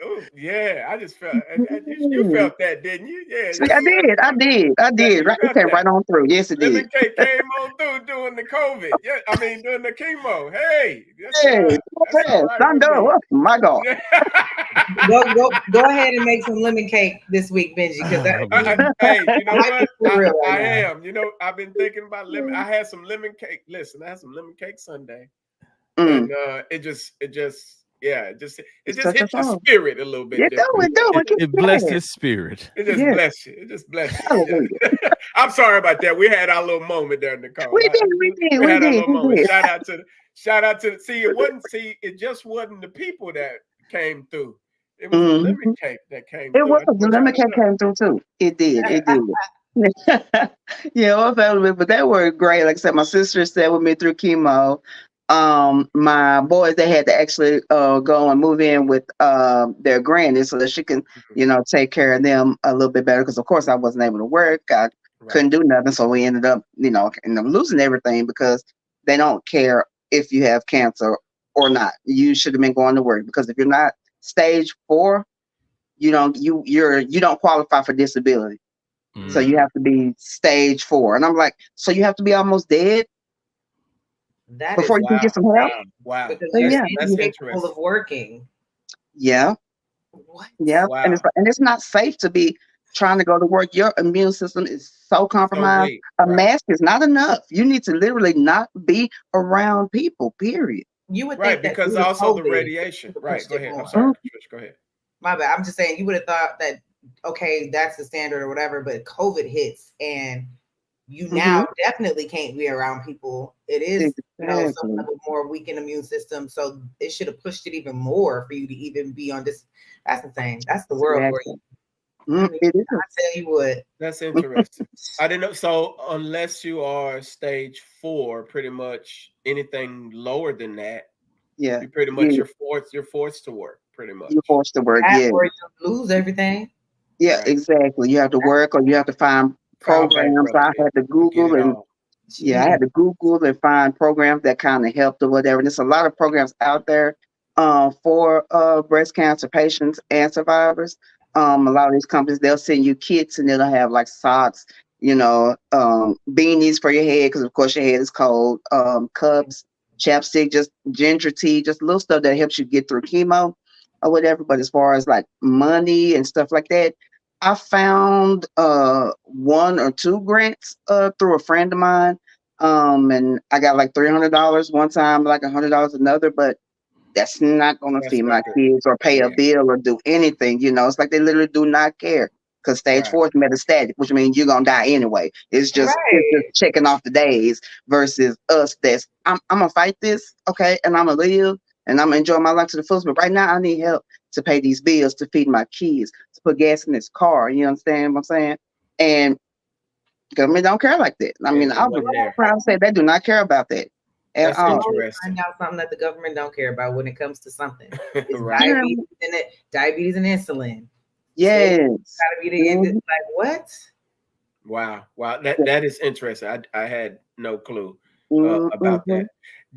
Speaker 1: Ooh, yeah, I just felt you felt that, didn't you? Yeah,
Speaker 4: See,
Speaker 1: yes,
Speaker 4: I
Speaker 1: sir.
Speaker 4: did. I did. I
Speaker 1: That
Speaker 4: did.
Speaker 1: you
Speaker 4: Right, it
Speaker 1: felt
Speaker 4: came
Speaker 1: that.
Speaker 4: right on through. Yes, it did.
Speaker 1: Lemon cake came on through doing the COVID. Yeah, I mean doing the chemo. Hey,
Speaker 4: Hey,
Speaker 1: that's all right with
Speaker 4: thunder!
Speaker 1: me.
Speaker 4: Oh my God!
Speaker 3: Go ahead and make some lemon cake this week, Benji, because
Speaker 1: Hey, you know what?
Speaker 3: real
Speaker 1: I
Speaker 3: right now.
Speaker 1: am. You know, I've been thinking about lemon. I had some lemon cake. Listen, I had some lemon cake Sunday,
Speaker 4: Mm,
Speaker 1: and it just
Speaker 4: it's
Speaker 1: just
Speaker 4: such a
Speaker 1: hit your
Speaker 4: song.
Speaker 1: spirit a little bit
Speaker 4: You do
Speaker 1: different.
Speaker 4: it, do it.
Speaker 2: It blessed his spirit.
Speaker 1: It just
Speaker 4: Yeah,
Speaker 1: bless you. It just bless you.
Speaker 4: hallelujah.
Speaker 1: Yeah. I'm sorry about that. We had our little moment there, Nicole.
Speaker 4: We did, we did,
Speaker 1: We
Speaker 4: we
Speaker 1: had our
Speaker 4: did,
Speaker 1: little
Speaker 4: we
Speaker 1: moment.
Speaker 4: did.
Speaker 1: Shout out to the it just wasn't the people that came through. It was the
Speaker 4: Mhm.
Speaker 1: lemon cake that came
Speaker 4: It
Speaker 1: through.
Speaker 4: was.
Speaker 1: I just
Speaker 4: The
Speaker 1: want y'all
Speaker 4: lemon
Speaker 1: to
Speaker 4: cake
Speaker 1: know.
Speaker 4: came through too. It did. It did. Yeah, all family, but they were great. Like I said, my sister stayed with me through chemo. My boys, they had to actually go and move in with their granny so that she can, take care of them a little bit better. Because of course I wasn't able to work. I
Speaker 1: Right.
Speaker 4: couldn't do nothing, so we ended up, losing everything because they don't care if you have cancer or not. You should have been going to work because if you're not stage 4, you don't qualify for disability. So you have to be stage 4. And I'm like, so you have to be almost dead
Speaker 3: That is
Speaker 4: before you can get some help?
Speaker 1: Wow.
Speaker 3: because
Speaker 4: So
Speaker 3: you're
Speaker 4: yeah,
Speaker 1: That's
Speaker 3: incapable
Speaker 1: interesting.
Speaker 3: of working.
Speaker 4: yeah,
Speaker 3: What?
Speaker 4: yeah. And
Speaker 1: Wow.
Speaker 4: it's not safe to be trying to go to work. Your immune system is so
Speaker 1: So
Speaker 4: compromised.
Speaker 1: weak.
Speaker 4: A
Speaker 1: Right.
Speaker 4: mask is not enough. You need to literally not be around people, period.
Speaker 3: You would
Speaker 1: Right.
Speaker 3: think that
Speaker 1: Because
Speaker 3: due to
Speaker 1: also the
Speaker 3: COVID,
Speaker 1: radiation.
Speaker 3: would
Speaker 1: Right.
Speaker 3: pushed
Speaker 1: Go
Speaker 3: it
Speaker 1: ahead. I'm
Speaker 3: more.
Speaker 1: sorry,
Speaker 4: Mm,
Speaker 1: Patricia. Go ahead.
Speaker 3: My bad. I'm just saying you would have thought that okay, that's the standard or whatever, but COVID hits and you
Speaker 4: mm-hmm.
Speaker 3: now definitely can't be around people. It is, some
Speaker 4: Exactly.
Speaker 3: type of more weakened immune system. So it should have pushed it even more for you to even be on this. That's insane. That's the world for
Speaker 4: Exactly.
Speaker 3: you. I mean,
Speaker 4: It is.
Speaker 3: I tell you what.
Speaker 1: That's interesting. I didn't know. So unless you are stage 4, pretty much anything lower than that,
Speaker 4: Yeah.
Speaker 1: you pretty much you're forced to work, pretty
Speaker 4: You're
Speaker 1: much.
Speaker 4: forced to work.
Speaker 3: That
Speaker 4: Yeah.
Speaker 3: or you lose everything.
Speaker 4: Yeah,
Speaker 1: Right.
Speaker 4: exactly. You have to work or you have to find
Speaker 1: File
Speaker 4: programs. I
Speaker 1: bankruptcy
Speaker 4: had to
Speaker 1: to get
Speaker 4: Google
Speaker 1: it
Speaker 4: and
Speaker 1: all.
Speaker 4: yeah, I had to Google and find programs that kind of helped or whatever. And there's a lot of programs out there for breast cancer patients and survivors. A lot of these companies, they'll send you kits and it'll have like socks, beanies for your head because of course your head is cold, cups, chapstick, just ginger tea, just little stuff that helps you get through chemo or whatever. But as far as like money and stuff like that, I found 1 or 2 grants through a friend of mine. And I got like $300 one time, like $100 another, but that's not gonna
Speaker 1: That's
Speaker 4: feed
Speaker 1: not
Speaker 4: my
Speaker 1: good.
Speaker 4: kids or pay a
Speaker 1: Yeah.
Speaker 4: bill or do anything. It's like they literally do not care. Because stage
Speaker 1: Right.
Speaker 4: 4 is metastatic, which means you're gonna die anyway. It's just
Speaker 3: Right.
Speaker 4: checking off the days versus us that's I'm gonna fight this, okay, and I'm gonna live and I'm gonna enjoy my life to the fullest. But right now I need help to pay these bills, to feed my kids, to put gas in this car. You understand what I'm saying? And government don't care like that. I mean,
Speaker 1: It
Speaker 4: I was
Speaker 1: wasn't there.
Speaker 4: proud to say they do not care about that at
Speaker 1: That's
Speaker 3: You
Speaker 4: all.
Speaker 3: always
Speaker 1: interesting.
Speaker 3: find out something that the government don't care about when it comes to something. It's
Speaker 1: Right.
Speaker 3: diabetes and insulin.
Speaker 4: Yes.
Speaker 3: Gotta be the end.
Speaker 4: Mhm.
Speaker 3: Like what?
Speaker 1: Wow. That is interesting. I had no clue about
Speaker 4: Mhm.
Speaker 1: that.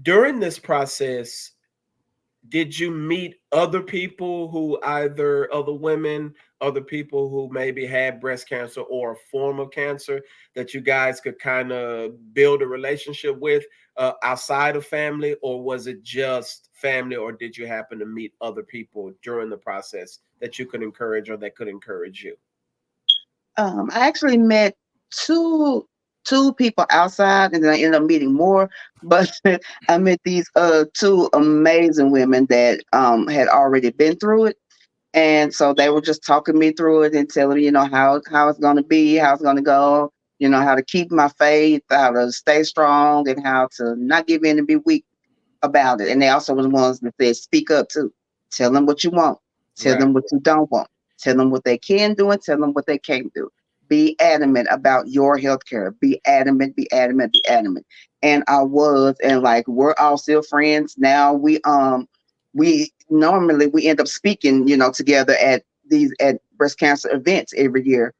Speaker 1: During this process, did you meet other people who either other women, other people who maybe had breast cancer or a form of cancer that you guys could kind of build a relationship with outside of family, or was it just family, or did you happen to meet other people during the process that you could encourage or that could encourage you?
Speaker 4: I actually met two people outside, and then I ended up meeting more. But I met these 2 amazing women that had already been through it, and so they were just talking me through it and telling me, how it's going to be, how it's going to go, how to keep my faith, how to stay strong, and how to not give in and be weak about it. And they also were the ones that said, speak up too. Tell them what you want. Tell
Speaker 1: Right.
Speaker 4: them what you don't want. Tell them what they can do and tell them what they can't do. Be adamant about your health care. Be adamant, be adamant, be adamant. And I was, and like we're all still friends now. We normally we end up speaking, together at breast cancer events every year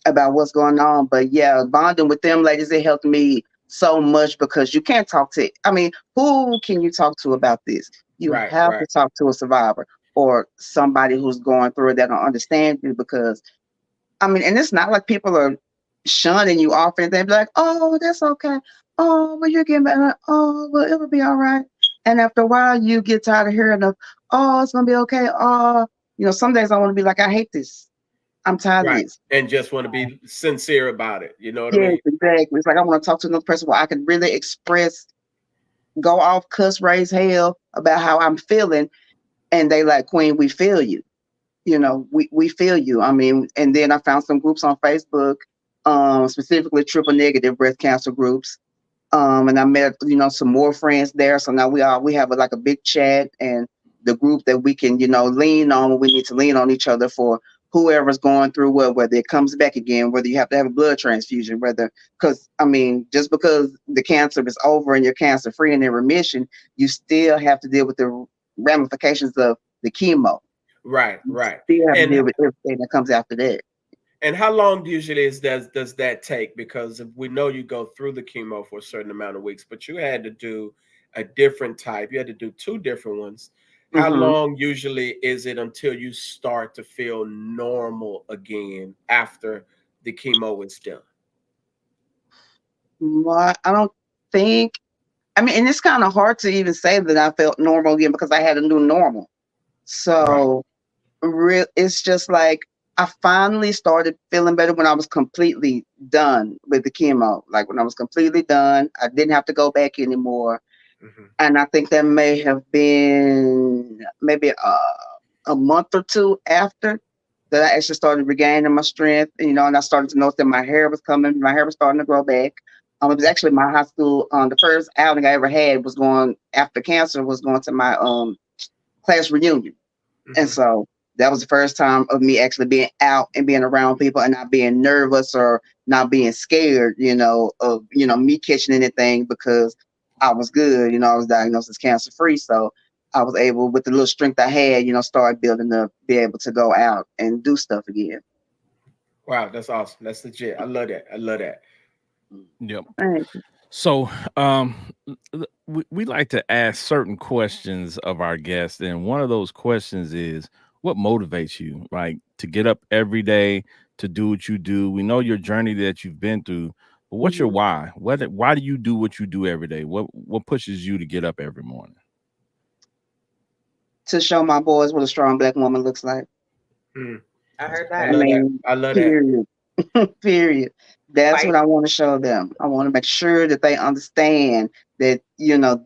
Speaker 4: about what's going on. But yeah, bonding with them ladies, it helped me so much because you can't talk to, I mean, who can you talk to about this? You
Speaker 1: Right.
Speaker 4: have to
Speaker 1: Right.
Speaker 4: talk to a survivor or somebody who's going through it that don't understand you because, I mean, and it's not like people are shunning you off and they'd be like, oh, that's okay. Oh, well, you're getting better. Oh, well, it'll be all right. And after a while, you get tired of hearing of, oh, it's gonna be okay. Oh, some days I want to be like, I hate this. I'm tired of
Speaker 1: Right.
Speaker 4: this.
Speaker 1: And just want to be sincere about it. You know what I
Speaker 4: Yes,
Speaker 1: mean?
Speaker 4: exactly. It's like I want to talk to another person where I can really express, go off, cuss, raise hell about how I'm feeling, and they like, Queen, we feel you. We feel you. I mean, and then I found some groups on Facebook, specifically triple negative breast cancer groups. And I met, some more friends there. So now we have like a big chat and the group that we can, lean on when we need to lean on each other for whoever's going through whether it comes back again, whether you have to have a blood transfusion, because I mean, just because the cancer is over and you're cancer free and in remission, you still have to deal with the ramifications of the chemo.
Speaker 1: Right.
Speaker 4: You
Speaker 1: Right.
Speaker 4: still have to
Speaker 1: And
Speaker 4: deal with everything that comes after that.
Speaker 1: And how long usually does that take? Because we know you go through the chemo for a certain amount of weeks, but you had to do a different type. You had to do two different ones. How
Speaker 4: Mm-hmm.
Speaker 1: long usually is it until you start to feel normal again after the chemo is done?
Speaker 4: Well, I don't think. I mean, and it's kind of hard to even say that I felt normal again because I had a new normal.
Speaker 1: Right.
Speaker 4: So it's just like I finally started feeling better when I was completely done with the chemo. Like when I was completely done, I didn't have to go back anymore.
Speaker 1: Hmm.
Speaker 4: And I think that may have been maybe a month or two after that I actually started regaining my strength, and I started to notice that my hair was coming, my hair was starting to grow back. It was actually my high school, the first outing I ever had was going after cancer was going to my class reunion. And
Speaker 1: Hmm.
Speaker 4: so that was the first time of me actually being out and being around people and not being nervous or not being scared, of, me catching anything because I was good. I was diagnosed as cancer free. So I was able, with the little strength I had, start building up, be able to go out and do stuff again.
Speaker 1: Wow, that's awesome. That's legit. I love that. I love that.
Speaker 2: Yep.
Speaker 4: Right.
Speaker 2: So, we like to ask certain questions of our guests, and one of those questions is, what motivates you, like, to get up every day to do what you do? We know your journey that you've been through, but what's your
Speaker 4: Mhm.
Speaker 2: why? Why do you do what you do every day? What pushes you to get up every morning?
Speaker 4: To show my boys what a strong black woman looks like.
Speaker 1: Mm,
Speaker 3: I heard
Speaker 1: I
Speaker 4: I
Speaker 3: that.
Speaker 1: love that.
Speaker 4: mean,
Speaker 1: I love that.
Speaker 4: period. Period. That's
Speaker 3: Fight.
Speaker 4: what I want to show them. I want to make sure that they understand that,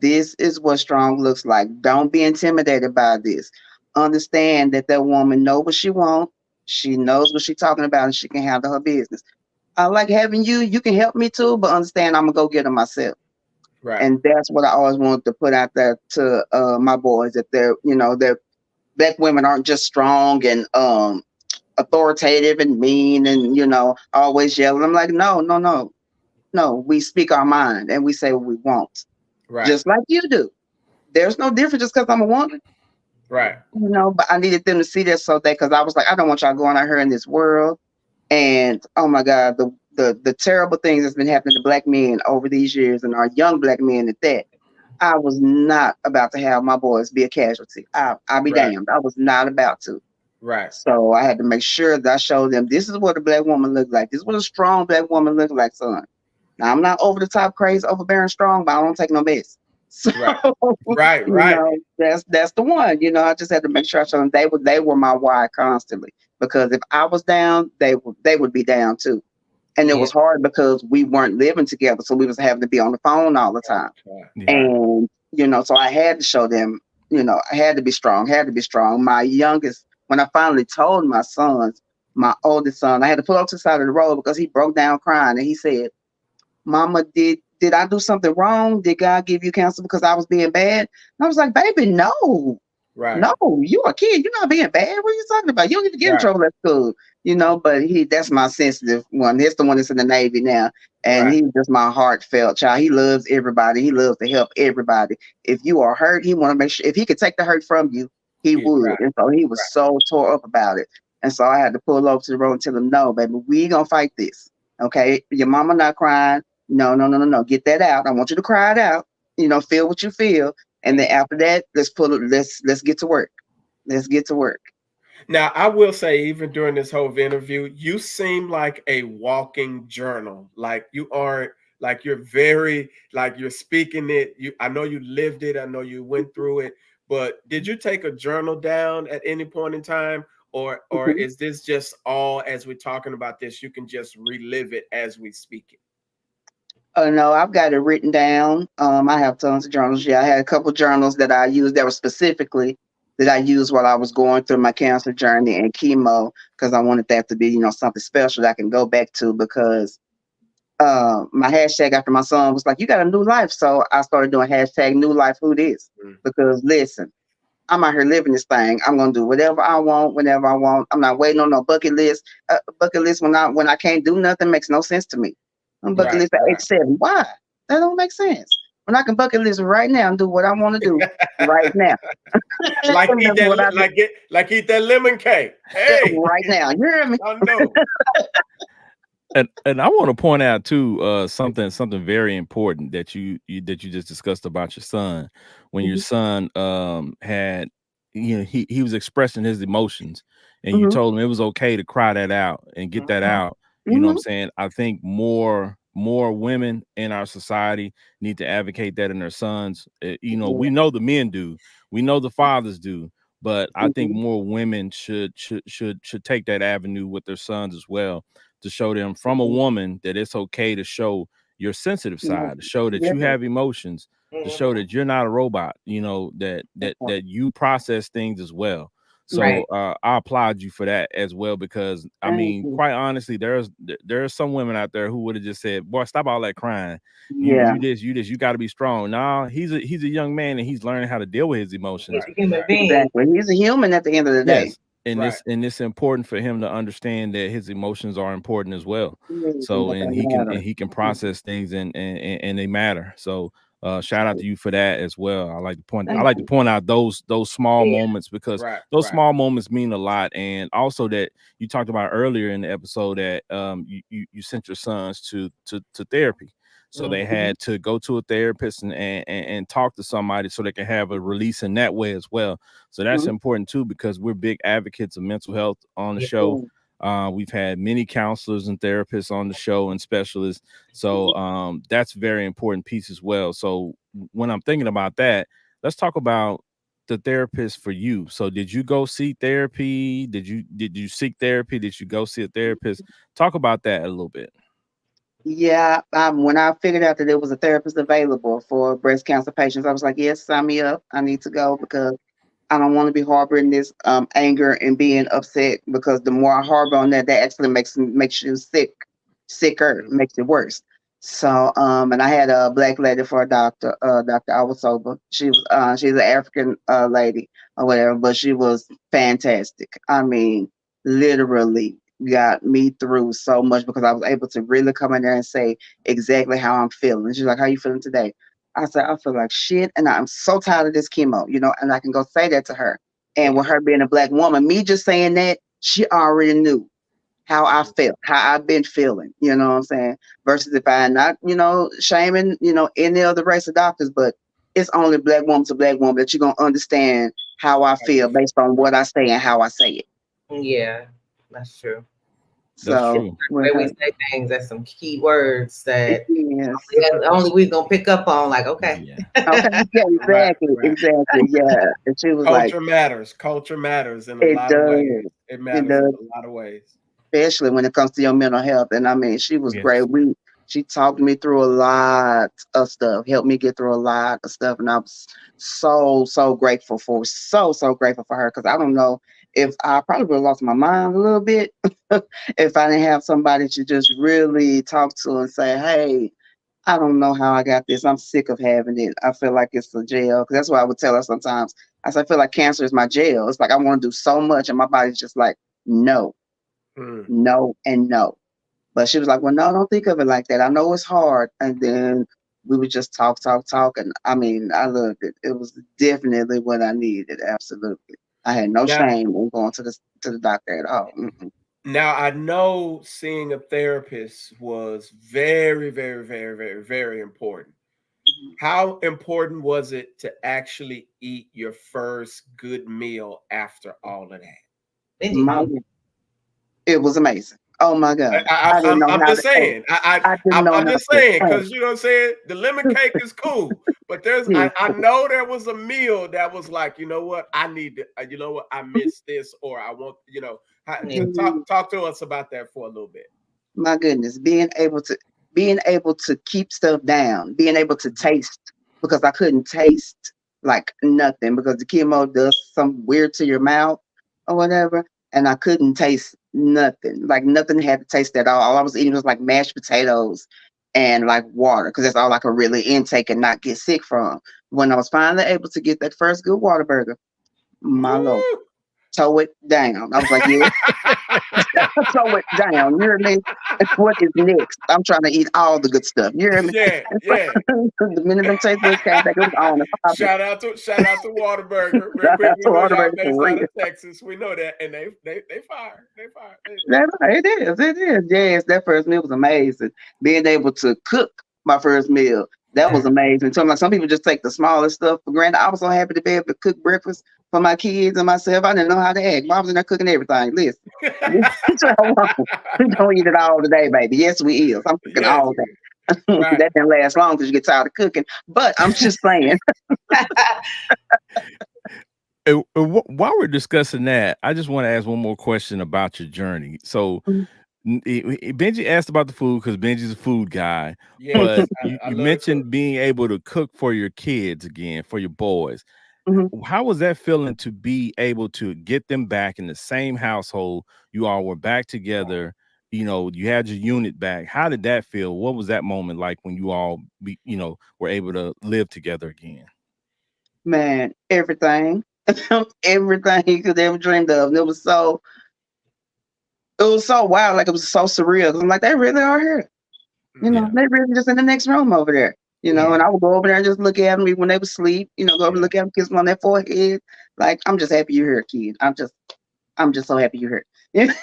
Speaker 4: this is what strong looks like. Don't be intimidated by this. Understand that that woman know what she wants. She knows what she's talking about and she can handle her business. I like having you. You can help me too, but understand I'm going to go get her myself.
Speaker 1: Right.
Speaker 4: And that's what I always wanted to put out there to my boys, that they're black women aren't just strong and authoritative and mean and always yelling. I'm like, no, no, no, no. We speak our mind and we say what we want,
Speaker 1: Right.
Speaker 4: just like you do. There's no difference just because I'm a woman,
Speaker 1: Right.
Speaker 4: But I needed them to see that so that because I was like, I don't want y'all going out here in this world and oh my God, the terrible things that's been happening to black men over these years and our young black men at that. I was not about to have my boys be a casualty. I'll be
Speaker 1: Right.
Speaker 4: damned. I was not about to.
Speaker 1: Right.
Speaker 4: So I had to make sure that I showed them this is what a black woman looks like. This is what a strong black woman looks like, son. Now I'm not over the top crazy, overbearing strong, but I don't take no mess. So
Speaker 1: Right. Right. Right.
Speaker 4: that's the one. I just had to make sure I showed them they were my why constantly. Because if I was down, they would be down too. And it
Speaker 3: Yeah.
Speaker 4: was hard because we weren't living together. So we was having to be on the phone all the time.
Speaker 1: Right.
Speaker 2: Yeah.
Speaker 1: Right.
Speaker 4: And, so I had to show them, I had to be strong, had to be strong. My youngest, when I finally told my sons, my oldest son, I had to pull up to the side of the road because he broke down crying and he said, Mama, did I do something wrong? Did God give you cancer because I was being bad? And I was like, baby, no.
Speaker 1: Right.
Speaker 4: No, you a kid. You're not being bad. What are you talking about? You don't need to get in
Speaker 1: Right.
Speaker 4: trouble at school, but that's my sensitive one. That's the one that's in the Navy now. And
Speaker 1: Right.
Speaker 4: he's just my heartfelt child. He loves everybody. He loves to help everybody. If you are hurt, he want to make sure if he could take the hurt from you, he
Speaker 1: Yeah,
Speaker 4: would.
Speaker 1: right.
Speaker 4: And so he was
Speaker 1: Right.
Speaker 4: so tore up about it. And so I had to pull over to the road and tell him, no, baby, we gonna fight this. Okay. Your mama not crying. No, no, no, no, no. Get that out. I want you to cry it out. Feel what you feel. And then after that, let's get to work. Let's get to work.
Speaker 1: Now, I will say, even during this whole interview, you seem like a walking journal. Like you aren't like you're very like you're speaking it. I know you lived it. I know you went through it. But did you take a journal down at any point in time, or
Speaker 4: Mhm.
Speaker 1: is this just all as we're talking about this? You can just relive it as we speak it.
Speaker 4: Oh no, I've got it written down. I have tons of journals. Yeah, I had a couple journals that I used that were specifically that I used while I was going through my cancer journey and chemo because I wanted that to be, something special that I can go back to because my hashtag after my son was like, "You got a new life." So I started doing hashtag new life who this
Speaker 1: Mm.
Speaker 4: because listen, I'm out here living this thing. I'm gonna do whatever I want, whenever I want. I'm not waiting on no bucket list. Bucket list when I can't do nothing makes no sense to me. I'm bucket
Speaker 1: Right,
Speaker 4: list at
Speaker 1: right.
Speaker 4: 87. Why? That don't make sense. When I can bucket list right now and do what I want to do right now.
Speaker 1: Like
Speaker 4: And
Speaker 1: eat
Speaker 4: that's what
Speaker 1: that
Speaker 4: I do
Speaker 1: like eat that lemon cake. Hey,
Speaker 4: right now. You hear me?
Speaker 1: I know.
Speaker 2: And I want to point out too something very important that you just discussed about your son. When your
Speaker 4: Hmm.
Speaker 2: son had he was expressing his emotions, and you
Speaker 4: Hmm.
Speaker 2: told him it was okay to cry that out and get that
Speaker 1: Mhm.
Speaker 2: out. You know what I'm
Speaker 4: Hmm.
Speaker 2: saying? I think more women in our society need to advocate that in their sons. We know the men do, we know the fathers do, but I think
Speaker 4: Hmm.
Speaker 2: more women should take that avenue with their sons as well, to show them from a woman that it's okay to show your sensitive
Speaker 4: Yeah.
Speaker 2: side, to show that
Speaker 4: Yeah.
Speaker 2: you have emotions, to show
Speaker 3: Mhm.
Speaker 2: that you're not a robot, that you process things as well. So
Speaker 3: Right.
Speaker 2: I applaud you for that as well, because I
Speaker 4: Thank
Speaker 2: mean,
Speaker 4: you.
Speaker 2: quite honestly, there's some women out there who would have just said, "Boy, stop all that crying.
Speaker 4: Yeah.
Speaker 2: You got to be strong." Nah, he's a young man and he's learning how to deal with his
Speaker 3: He's
Speaker 2: emotions.
Speaker 3: a
Speaker 1: Right,
Speaker 3: human
Speaker 1: right,
Speaker 3: being.
Speaker 4: Exactly. He's a human at the end of the day.
Speaker 2: Yes, and
Speaker 1: right.
Speaker 2: it's important for him to understand that his emotions are important as well.
Speaker 4: Yes, and
Speaker 2: So,
Speaker 4: that they
Speaker 2: and
Speaker 4: matter.
Speaker 2: he can
Speaker 4: Mhm.
Speaker 2: process things, and they matter. So, shout out
Speaker 4: So
Speaker 2: to you for that as well. I
Speaker 4: thank
Speaker 2: like to
Speaker 4: you.
Speaker 2: point out those small
Speaker 3: Yeah.
Speaker 2: moments, because
Speaker 1: Right,
Speaker 2: those
Speaker 1: right.
Speaker 2: small moments mean a lot. And also that you talked about earlier in the episode that you sent your sons to therapy. So they
Speaker 3: Mhm.
Speaker 4: Mhm.
Speaker 2: had to go to a therapist and talk to somebody so they can have a release in that way as well. So that's
Speaker 4: Mhm.
Speaker 2: important too, because we're big advocates of mental health on the
Speaker 3: Yeah.
Speaker 2: show. We've had many counselors and therapists on the show and specialists. So that's a very important piece as well. So when I'm thinking about that, let's talk about the therapist for you. So did you go see therapy? Did you seek therapy? Did you go see a therapist? Talk about that a little bit.
Speaker 4: Yeah, when I figured out that there was a therapist available for breast cancer patients, I was like, yes, sign me up. I need to go because I don't want to be harboring this anger and being upset because the more I harbor on that, that actually makes you sicker,
Speaker 1: Mhm.
Speaker 4: makes it worse. So, and I had a black lady for a doctor, Dr. Awasoba. She's an African lady or whatever, but she was fantastic. I mean, literally got me through so much because I was able to really come in there and say exactly how I'm feeling. She's like, "How you feeling today?" I said, "I feel like shit, and I'm so tired of this chemo," and I can go say that to her. And with
Speaker 1: Mhm.
Speaker 4: her being a black woman, me just saying that, she already knew how I
Speaker 1: Mhm.
Speaker 4: felt, how I've been feeling, you know what I'm saying? Versus if I not, shaming, any other race of doctors, but it's only black woman to black woman that you're gonna understand how I
Speaker 1: How you
Speaker 4: feel based on
Speaker 1: feel.
Speaker 4: what I say and how I say it.
Speaker 3: Yeah. That's true.
Speaker 2: That's
Speaker 4: So
Speaker 2: true.
Speaker 3: The
Speaker 4: with
Speaker 3: way we
Speaker 4: her,
Speaker 3: say things, that's some key words that
Speaker 4: yes.
Speaker 3: only we gonna pick up on. Like, okay.
Speaker 2: Yeah.
Speaker 4: Okay, yeah,
Speaker 1: Right,
Speaker 4: exactly,
Speaker 1: right.
Speaker 4: exactly, yeah. And she was like,
Speaker 1: Culture matters. Culture matters in a
Speaker 4: it
Speaker 1: lot of ways.
Speaker 4: does,
Speaker 1: It
Speaker 4: it
Speaker 1: matters in
Speaker 4: does.
Speaker 1: a lot of ways.
Speaker 4: Especially when it comes to your mental health. And I mean, she was great.
Speaker 2: Yes.
Speaker 4: She talked me through a lot of stuff, helped me get through a lot of stuff, and I was so grateful so grateful for her because I don't know if I probably would have lost my mind a little bit if I didn't have somebody to just really talk to and say, "Hey, I don't know how I got this. I'm sick of having it. I feel like it's a jail." Because that's what I would tell her sometimes. I said, "I feel like cancer is my jail. It's like I want to do so much, and my body's just like, no,
Speaker 1: Mm.
Speaker 4: no, and no." But she was like, "Well, no, don't think of it like that. I know it's hard." And then we would just talk. And I mean, I loved it. It was definitely what I needed. Absolutely. I had no
Speaker 1: Now,
Speaker 4: shame in going to the doctor at all. Mm-mm.
Speaker 1: now I know seeing a therapist was very, very, very, very, very important. How important was it to actually eat your first good meal after all of that?
Speaker 3: Benji
Speaker 4: My,
Speaker 3: made it.
Speaker 4: it was amazing. Oh my God. I didn't know
Speaker 1: I'm
Speaker 4: how
Speaker 1: just
Speaker 4: to act.
Speaker 1: saying.
Speaker 4: I didn't know
Speaker 1: I'm
Speaker 4: how
Speaker 1: just
Speaker 4: to
Speaker 1: saying
Speaker 4: act.
Speaker 1: because you know what I'm saying. The lemon cake is cool, but there's
Speaker 4: Yes.
Speaker 1: I know there was a meal that was like, you know what, I need to, you know what, I missed this, or I want, you know,
Speaker 3: Yeah.
Speaker 1: talk to us about that for a little bit.
Speaker 4: My goodness, being able to keep stuff down, being able to taste, because I couldn't taste like nothing because the chemo does some weird to your mouth or whatever, and I couldn't taste nothing. Like nothing had to taste at all. All I was eating was like mashed potatoes and like water because that's all I could really intake and not get sick from. When I was finally able to get that first good water burger, my lord,
Speaker 1: Woo!
Speaker 4: toe it down. I was like, yeah, throw it down. You hear me? What is next? I'm trying to eat all the good stuff. You hear me?
Speaker 1: Yeah, yeah.
Speaker 4: The minute them taste buds came back, it was on and popping.
Speaker 1: Shout out to Whataburger. Real quick,
Speaker 4: That's
Speaker 1: we
Speaker 4: a
Speaker 1: know
Speaker 4: water
Speaker 1: y'all
Speaker 4: burger
Speaker 1: based
Speaker 4: for
Speaker 1: out
Speaker 4: real.
Speaker 1: of Texas. We know that, and they fire. They fire.
Speaker 4: It is. It is. Yes, that first meal was amazing. Being able to cook my first meal, that was amazing. So like some people just take the smallest stuff for granted. I was so happy to be able to cook breakfast for my kids and myself. I didn't know how to act. I was in there cooking everything. Listen, that's what I want. We don't eat it all today, baby. Yes, we is. I'm cooking
Speaker 1: Yes,
Speaker 4: all day.
Speaker 1: right.
Speaker 4: That didn't last long because you get tired of cooking. But I'm just saying.
Speaker 2: While we're discussing that, I just want to ask one more question about your journey. So, Benji asked about the food because Benji's a food guy,
Speaker 1: Yes,
Speaker 2: but
Speaker 1: I
Speaker 2: you
Speaker 1: love to cook.
Speaker 2: mentioned being able to cook for your kids again, for your boys.
Speaker 4: Mhm.
Speaker 2: How was that feeling to be able to get them back in the same household? You all were back together. You know, you had your unit back. How did that feel? What was that moment like when you all, were able to live together again?
Speaker 4: Man, everything. Everything you could ever dreamed of. And it was so wild, like it was so surreal. 'Cause I'm like, they really are here.
Speaker 2: Yeah.
Speaker 4: They really just in the next room over there. And I would go over there and just look at them when they would sleep, go over and look at them, kiss them on their forehead. Like, I'm just happy you're here, kid. I'm just so happy you're here.
Speaker 2: Yes,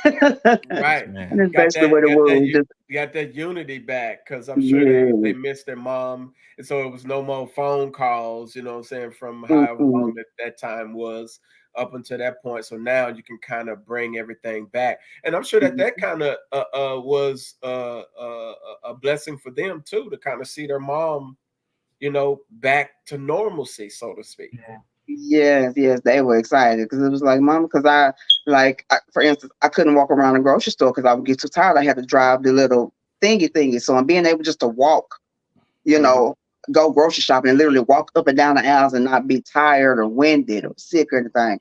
Speaker 1: Right.
Speaker 4: And
Speaker 2: man.
Speaker 4: that's basically what it was. Just
Speaker 1: Got that unity back because I'm sure they
Speaker 4: yeah.
Speaker 1: missed their mom. And so it was no more phone calls, you know what I'm saying, from however
Speaker 4: Mm-mm.
Speaker 1: long that time was up until that point. So now you can kind of bring everything back. And I'm sure that kind of was a blessing for them too, to kind of see their mom, back to normalcy, so to speak.
Speaker 3: Yeah.
Speaker 4: Yes, they were excited because it was like, Mom, because for instance, I couldn't walk around the grocery store because I would get too tired. I had to drive the little thingy. So I'm being able just to walk, you
Speaker 1: Mhm.
Speaker 4: know, go grocery shopping and literally walk up and down the aisles and not be tired or winded or sick or anything.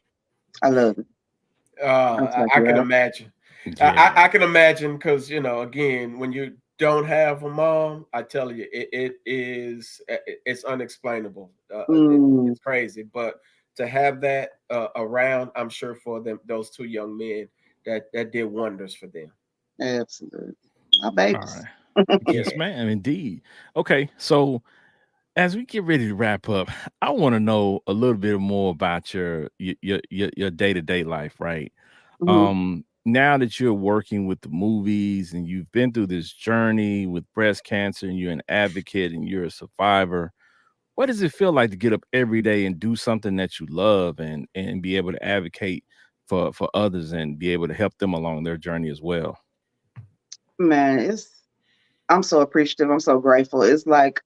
Speaker 4: I love it. I was like,
Speaker 1: I can
Speaker 4: yeah.
Speaker 1: imagine.
Speaker 2: Yeah.
Speaker 1: I can imagine because again, when you don't have a mom, I tell you, it's unexplainable.
Speaker 4: Mm,
Speaker 1: It's crazy, but to have that around, I'm sure for those two young men, that did wonders for them.
Speaker 4: absolutely. My
Speaker 2: All
Speaker 4: babies.
Speaker 2: right. Yes,
Speaker 1: Yeah.
Speaker 2: ma'am. Indeed. Okay. So, as we get ready to wrap up, I want to know a little bit more about your day-to-day life, right?
Speaker 4: Mhm.
Speaker 2: Now that you're working with the movies and you've been through this journey with breast cancer and you're an advocate and you're a survivor, what does it feel like to get up every day and do something that you love and be able to advocate for others and be able to help them along their journey as well?
Speaker 4: Man, I'm so appreciative. I'm so grateful. It's like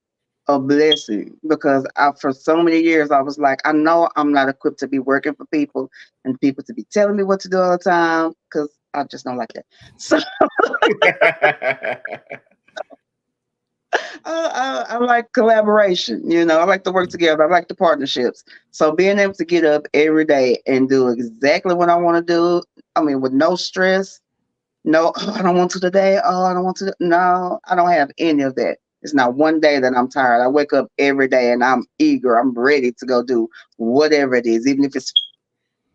Speaker 4: a blessing because for so many years I was like, I know I'm not equipped to be working for people and people to be telling me what to do all the time because I just don't like that. So I like collaboration. I like to work together. I like the partnerships. So being able to get up every day and do exactly what I want to do, I mean, with no stress. No, oh, I don't want to today. Oh, I don't want to. No, I don't have any of that. It's not one day that I'm tired. I wake up every day and I'm eager. I'm ready to go do whatever it is, even if it's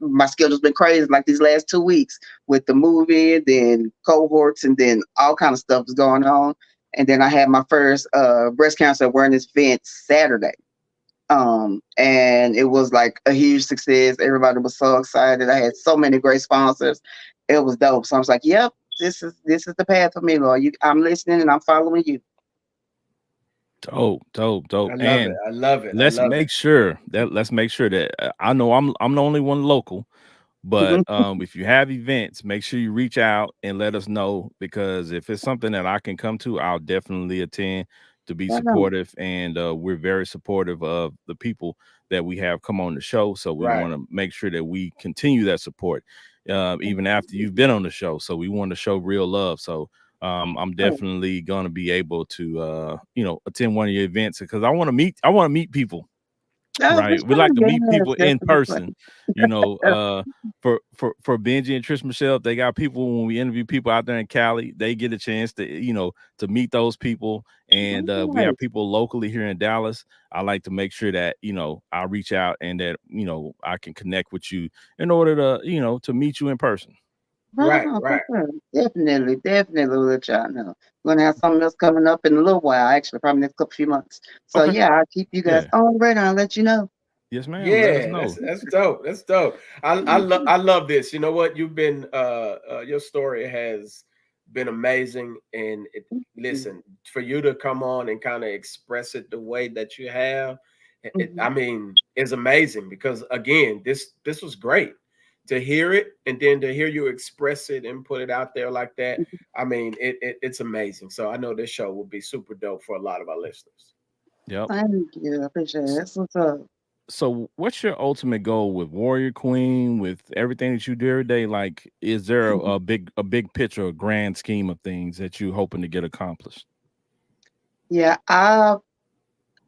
Speaker 4: my schedule's been crazy like these last 2 weeks with the movie, then cohorts, and then all kind of stuff is going on. And then I had my first breast cancer awareness event Saturday. And it was like a huge success. Everybody was so excited. I had so many great sponsors. It was dope. So I was like, "Yep, this is the path for me, Lord. I'm listening and I'm following you."
Speaker 2: Dope, dope, dope.
Speaker 1: I love it.
Speaker 2: And
Speaker 1: I love it. I
Speaker 2: let's
Speaker 1: love it.
Speaker 2: make sure that I know I'm the only one local, But if you have events, make sure you reach out and let us know, because if it's something that I can come to, I'll definitely attend to be
Speaker 4: I know.
Speaker 2: supportive. And we're very supportive of the people that we have come on the show. So we
Speaker 1: Right.
Speaker 2: want to make sure that we continue that support even after you've been on the show. So we want to show real love. So I'm definitely going to be able to, attend one of your events, because I want to meet people.
Speaker 4: Oh, for
Speaker 2: Right. We like
Speaker 4: sure.
Speaker 2: to meet
Speaker 4: Yes,
Speaker 2: people
Speaker 4: that's
Speaker 2: in
Speaker 4: a good
Speaker 2: person. You know, for Benji and Trish Michelle, they got people, when we interview people out there in Cali, they get a chance to, to meet those people. And we
Speaker 4: plan.
Speaker 2: have people locally here in Dallas. I like to make sure that, I reach out and that, I can connect with you in order to, to meet you in person.
Speaker 4: Right
Speaker 1: Right.
Speaker 4: on, for
Speaker 1: Right.
Speaker 4: sure. Definitely, definitely will let y'all know. We're gonna have something else coming up in a little while, actually, probably next couple few months. So
Speaker 2: Okay.
Speaker 4: yeah, I'll keep you guys
Speaker 2: Yeah.
Speaker 4: on the radar and let you know.
Speaker 2: Yes, ma'am. Let us
Speaker 1: Yeah, that's
Speaker 2: know.
Speaker 1: that's dope. That's dope. I love this. You know what? You've been your story has been amazing. And listen, for you to come on and kind of express it the way that you have, I
Speaker 4: Mhm.
Speaker 1: mean, is amazing, because again, this was great to hear it, and then to hear you express it and put it out there like that. I mean, it's amazing. So I know this show will be super dope for a lot of our listeners.
Speaker 2: Yep.
Speaker 4: Thank you. I appreciate it. That's what's up.
Speaker 2: So what's your ultimate goal with Warrior Queen, with everything that you do every day? Like, is there a big picture, a grand scheme of things that you hoping to get accomplished?
Speaker 4: Yeah, I've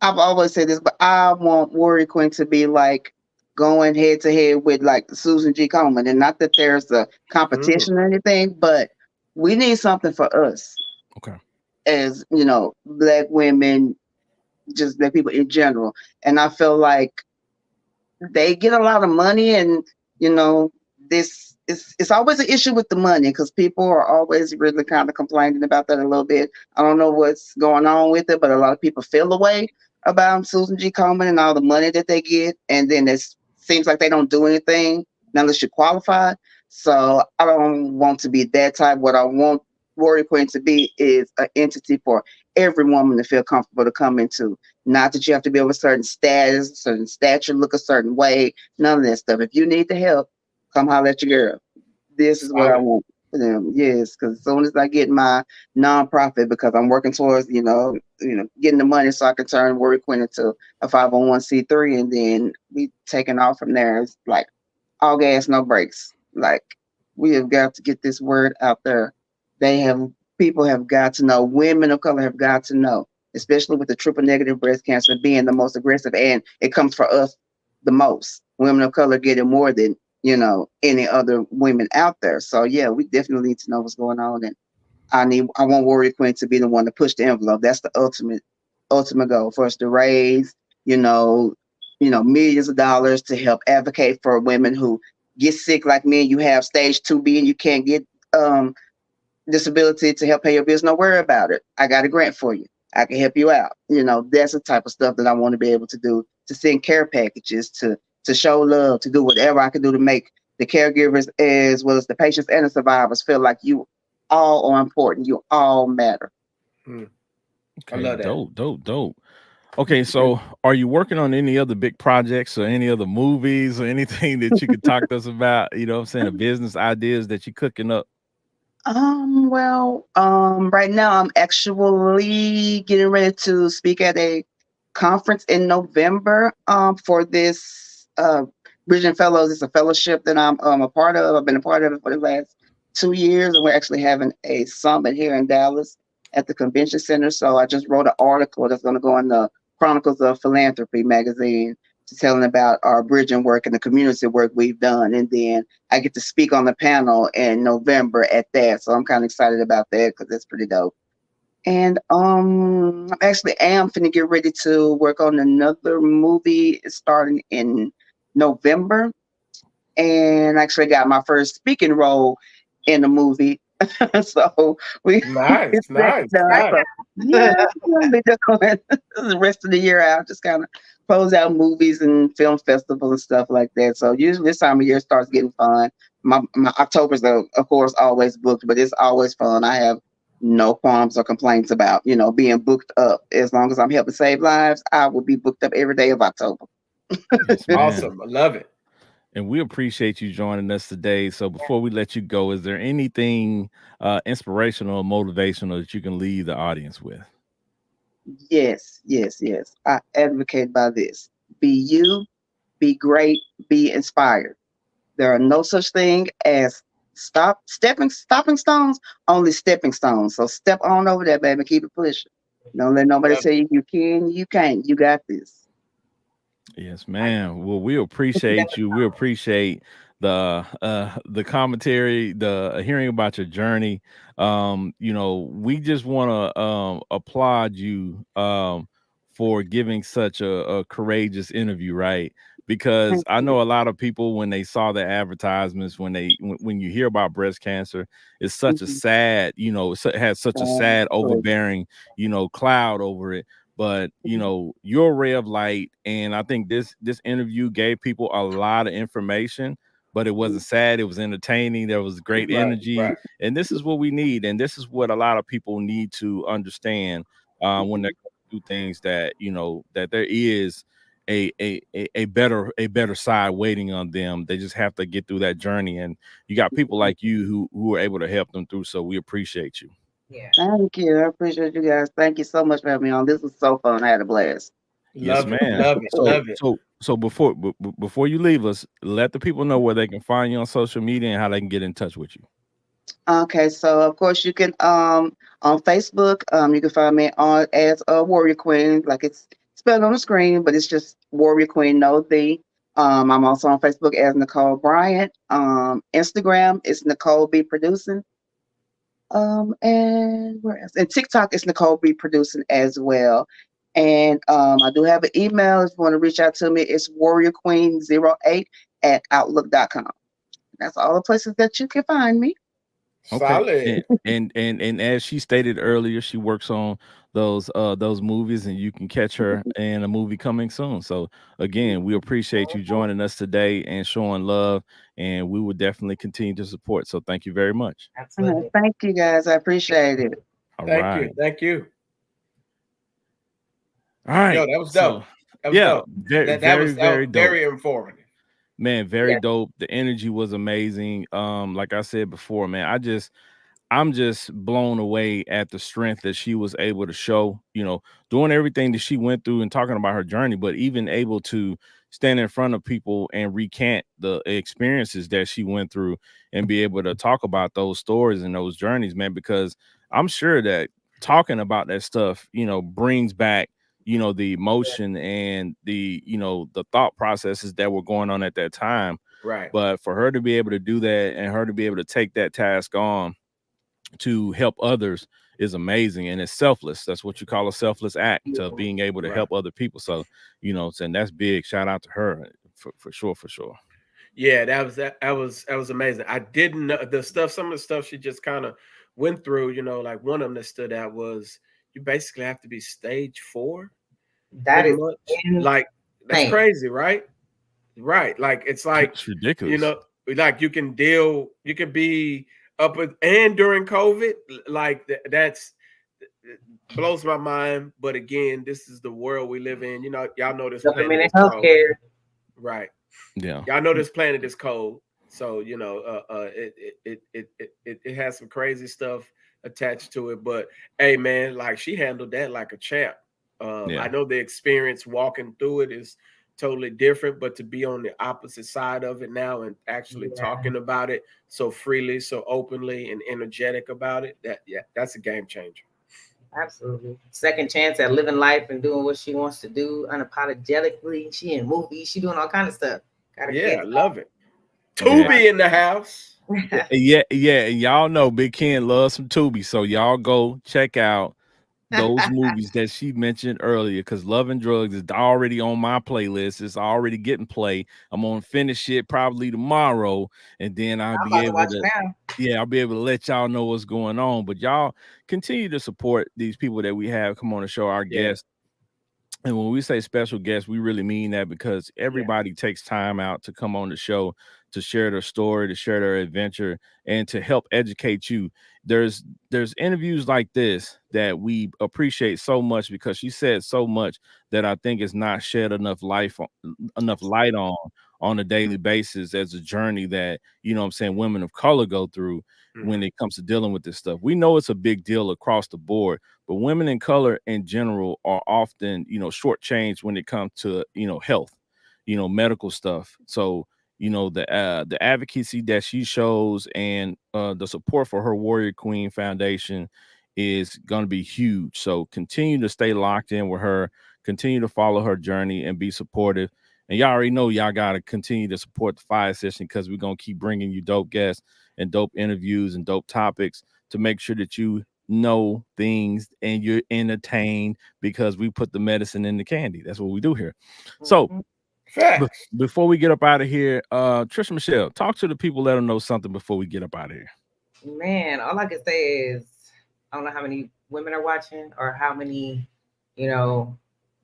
Speaker 4: always said this, but I want Warrior Queen to be like going head to head with like Susan G. Komen, and not that there's a
Speaker 1: Mm,
Speaker 4: competition or anything, but we need something for us
Speaker 2: Okay.
Speaker 4: as Black women, just Black people in general. And I feel like they get a lot of money, and you know this it's always an issue with the money, because people are always really kind of complaining about that a little bit. I don't know what's going on with it, but a lot of people feel away about Susan G. Komen and all the money that they get, and then it seems like they don't do anything unless you're qualified. So I don't want to be that type. What I want Warrior Queen to be is an entity for every woman to feel comfortable to come into. Not that you have to be of a certain status, certain stature, look a certain way, none of that stuff. If you need the help, come holler at your girl. This is what I
Speaker 1: solid.
Speaker 4: want for them. Yes, because as soon as I get my nonprofit, because I'm working towards, getting the money so I can turn Warrior Queen into a 501c3, and then we taking off from there. It's like all gas, no brakes. Like, we have got to get this word out there. They have People have got to know. Women of color have got to know, especially with the triple negative breast cancer being the most aggressive, and it comes for us the most. Women of color get it more than any other women out there. So yeah, we definitely need to know what's going on, and I want Warrior Queen to be the one to push the envelope. That's the ultimate goal for us to raise, you know, millions of dollars to help advocate for women who get sick like me, and you have stage 2B and you can't get um disability to help pay your bills. No worry about it. I got a grant for you. I can help you out. That's the type of stuff that I want to be able to do, to send care packages, to show love, to do whatever I can do to make the caregivers as well as the patients and the survivors feel like you all are important. You all matter.
Speaker 1: Mm, I
Speaker 2: Okay.
Speaker 1: love that.
Speaker 2: Dope, dope, dope. Okay, so are you working on any other big projects or any other movies or anything that you could talk to us about? You know what I'm saying? The business ideas that you're cooking up.
Speaker 4: Right now I'm actually getting ready to speak at a conference in November for this Bridging Fellows. It's a fellowship that I'm a part of. I've been a part of it for the last 2 years, and we're actually having a summit here in Dallas at the convention center. So I just wrote an article that's going to go in the Chronicles of Philanthropy magazine, to telling about our bridging work and the community work we've done. And then I get to speak on the panel in November at that. So I'm kind of excited about that, because that's pretty dope. And I actually am finna get ready to work on another movie. It's starting in November, and I actually got my first speaking role in the movie. So we
Speaker 1: Nice,
Speaker 4: it's that
Speaker 1: nice,
Speaker 4: done.
Speaker 1: nice.
Speaker 4: So yeah, we'll be doing the rest of the year out, just kind of close out movies and film festivals and stuff like that. So usually this time of year starts getting fun. My October's of course always booked, but it's always fun. I have no qualms or complaints about being booked up. As long as I'm helping save lives, I will be booked up every day of October.
Speaker 2: Yes, ma'am.
Speaker 1: Awesome. I love it.
Speaker 2: And we appreciate you joining us today. So before we let you go, is there anything inspirational or motivational that you can leave the audience with?
Speaker 4: Yes, yes, yes. I advocate by this. Be you, be great, be inspired. There are no such thing as stopping stones, only stepping stones. So step on over there, baby. Keep it pushing. Don't let nobody
Speaker 1: Love
Speaker 4: tell
Speaker 1: it.
Speaker 4: you you can, you can't. You got this.
Speaker 2: Yes,
Speaker 3: I
Speaker 2: man. Well, we
Speaker 3: step
Speaker 2: appreciate you. We appreciate the commentary, the hearing about your journey. We just want to applaud you for giving such a courageous interview, right? Because
Speaker 4: Thank
Speaker 2: I
Speaker 4: you.
Speaker 2: know a lot of people when they saw the advertisements, when you hear about breast cancer, it's such a
Speaker 4: Mhm.
Speaker 2: sad, it has such a sad,
Speaker 4: Absolutely.
Speaker 2: overbearing, cloud over it, but
Speaker 4: Mhm.
Speaker 2: you're a ray of light, and I think this interview gave people a lot of information, but it wasn't sad, it was entertaining, there was great
Speaker 1: Right,
Speaker 2: energy,
Speaker 1: right.
Speaker 2: and this is what we need, and this is what a lot of people need to understand when they're
Speaker 4: Mhm.
Speaker 2: going through things, that that there is a better side waiting on them. They just have to get through that journey, and you got people like you who are able to help them through, so we appreciate you.
Speaker 3: yeah.
Speaker 4: Thank you. I appreciate you guys. Thank you so much for having me on. This was so fun. I had a blast.
Speaker 2: Yes,
Speaker 1: Love it.
Speaker 2: man.
Speaker 1: Love it.
Speaker 2: So
Speaker 1: Love it.
Speaker 2: so so before you leave us, let the people know where they can find you on social media and how they can get in touch with you.
Speaker 4: Okay, so of course you can on Facebook, you can find me on as a Warrior Queen, like it's spelled on the screen, but it's just Warrior Queen, no the. I'm also on Facebook as Nicole Bryant. Instagram is Nicole B Producing. And where else? And TikTok is Nicole B Producing as well. And I do have an email if you want to reach out to me. It's warriorqueen08 at outlook.com. That's all the places that you can find me.
Speaker 2: Okay.
Speaker 1: Solid.
Speaker 2: And as she stated earlier, she works on those movies, and you can catch her in a movie coming soon. So again, we appreciate you joining us today and showing love, and we will definitely continue to support. So thank you very much.
Speaker 3: Absolutely.
Speaker 4: Thank you guys. I appreciate it.
Speaker 2: All
Speaker 1: Thank you.
Speaker 2: right.
Speaker 1: Thank you.
Speaker 2: All
Speaker 1: Yo,
Speaker 2: right.
Speaker 1: that was
Speaker 2: So
Speaker 1: dope. That was
Speaker 2: yeah,
Speaker 1: dope.
Speaker 2: very,
Speaker 1: That
Speaker 2: very,
Speaker 1: was that was
Speaker 2: very dope.
Speaker 1: very informative.
Speaker 2: Man, very
Speaker 3: Yeah.
Speaker 2: dope. The energy was amazing. Like I said before, man, I'm just blown away at the strength that she was able to show, doing everything that she went through and talking about her journey, but even able to stand in front of people and recant the experiences that she went through and be able to talk about those stories and those journeys, man, because I'm sure that talking about that stuff, brings back, the emotion and the thought processes that were going on at that time.
Speaker 1: Right.
Speaker 2: But for her to be able to do that and her to be able to take that task on to help others is amazing, and it's selfless. That's what you call a selfless act, of being able to
Speaker 1: Right.
Speaker 2: help other people. So and that's big. Shout out to her for sure, for sure.
Speaker 1: Yeah, that was amazing. I didn't know the stuff, some of the stuff she just kind of went through, like one of them that stood out was you basically have to be stage 4
Speaker 3: That
Speaker 1: pretty
Speaker 3: is
Speaker 1: much. Like that's
Speaker 3: insane.
Speaker 1: crazy, right? Right. Like it's like,
Speaker 2: It's
Speaker 1: you
Speaker 2: ridiculous.
Speaker 1: know, like you can be up with, and during COVID, like that's it blows my mind. But again, this is the world we live in. Y'all know this planet
Speaker 3: Government and
Speaker 1: is cold.
Speaker 3: healthcare.
Speaker 1: Right.
Speaker 2: Yeah.
Speaker 1: Y'all know this planet is cold. So, it has some crazy stuff attached to it. But hey man, like she handled that like a champ. I
Speaker 2: Yeah.
Speaker 1: know the experience walking through it is totally different, but to be on the opposite side of it now and actually
Speaker 3: Yeah,
Speaker 1: talking about it so freely, so openly and energetic about it, that's a game changer.
Speaker 3: absolutely. Second chance at living life and doing what she wants to do unapologetically. She in movies. She doing all kind of stuff. Got her
Speaker 1: Yeah,
Speaker 3: kids.
Speaker 1: I love it.
Speaker 2: Yeah.
Speaker 1: Tubi in the house.
Speaker 2: Yeah, and y'all know Big Ken loves some Tubi, so y'all go check out those movies that she mentioned earlier, because Love and Drugs is already on my playlist. It's already getting play. I'm gonna finish it probably tomorrow, and then I'll
Speaker 3: I'm
Speaker 2: be
Speaker 3: about to
Speaker 2: able
Speaker 3: watch
Speaker 2: to,
Speaker 3: it now.
Speaker 2: yeah, I'll be able to let y'all know what's going on. But y'all continue to support these people that we have come on the show, our
Speaker 1: Yeah,
Speaker 2: guests. And when we say special guests, we really mean that, because
Speaker 3: Yeah.
Speaker 2: everybody takes time out to come on the show to share their story, to share their adventure, and to help educate you. There's interviews like this that we appreciate so much, because she said so much that I think is not shed enough life on, enough light on a daily basis as a journey that, you know what I'm saying, women of color go through when it comes to dealing with this stuff. We know it's a big deal across the board, but women in color in general are often, you know, shortchanged when it comes to, you know, health, you know, medical stuff. So, you know, the advocacy that she shows and the support for her Warrior Queen Foundation is going to be huge. So continue to stay locked in with her, continue to follow her journey and be supportive. And y'all already know y'all got to continue to support the Fiyah Session, because we're going to keep bringing you dope guests and dope interviews and dope topics to make sure that you know things and you're entertained, because we put the medicine in the candy. That's what we do here. So before we get up out of here, Trisha Michelle, talk to the people, let them know something before we get up out of here.
Speaker 3: Man, all I can say is I don't know how many women are watching or how many, you know,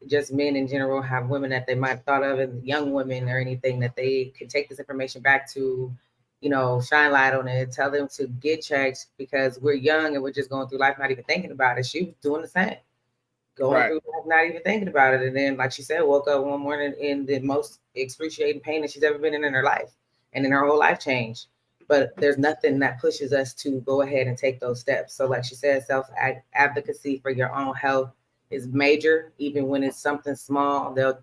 Speaker 3: just men in general have women that they might have thought of as young women or anything that they could take this information back to, you know, shine light on it, tell them to get checked, because we're young and we're just going through life not even thinking about it. She was doing the same. Going through life not even thinking about it. And then, like she said, woke up one morning in the most excruciating pain that she's ever been in her life. And then her whole life changed. But there's nothing that pushes us to go ahead and take those steps. So like she said, self-advocacy for your own health is major. Even when it's something small, they'll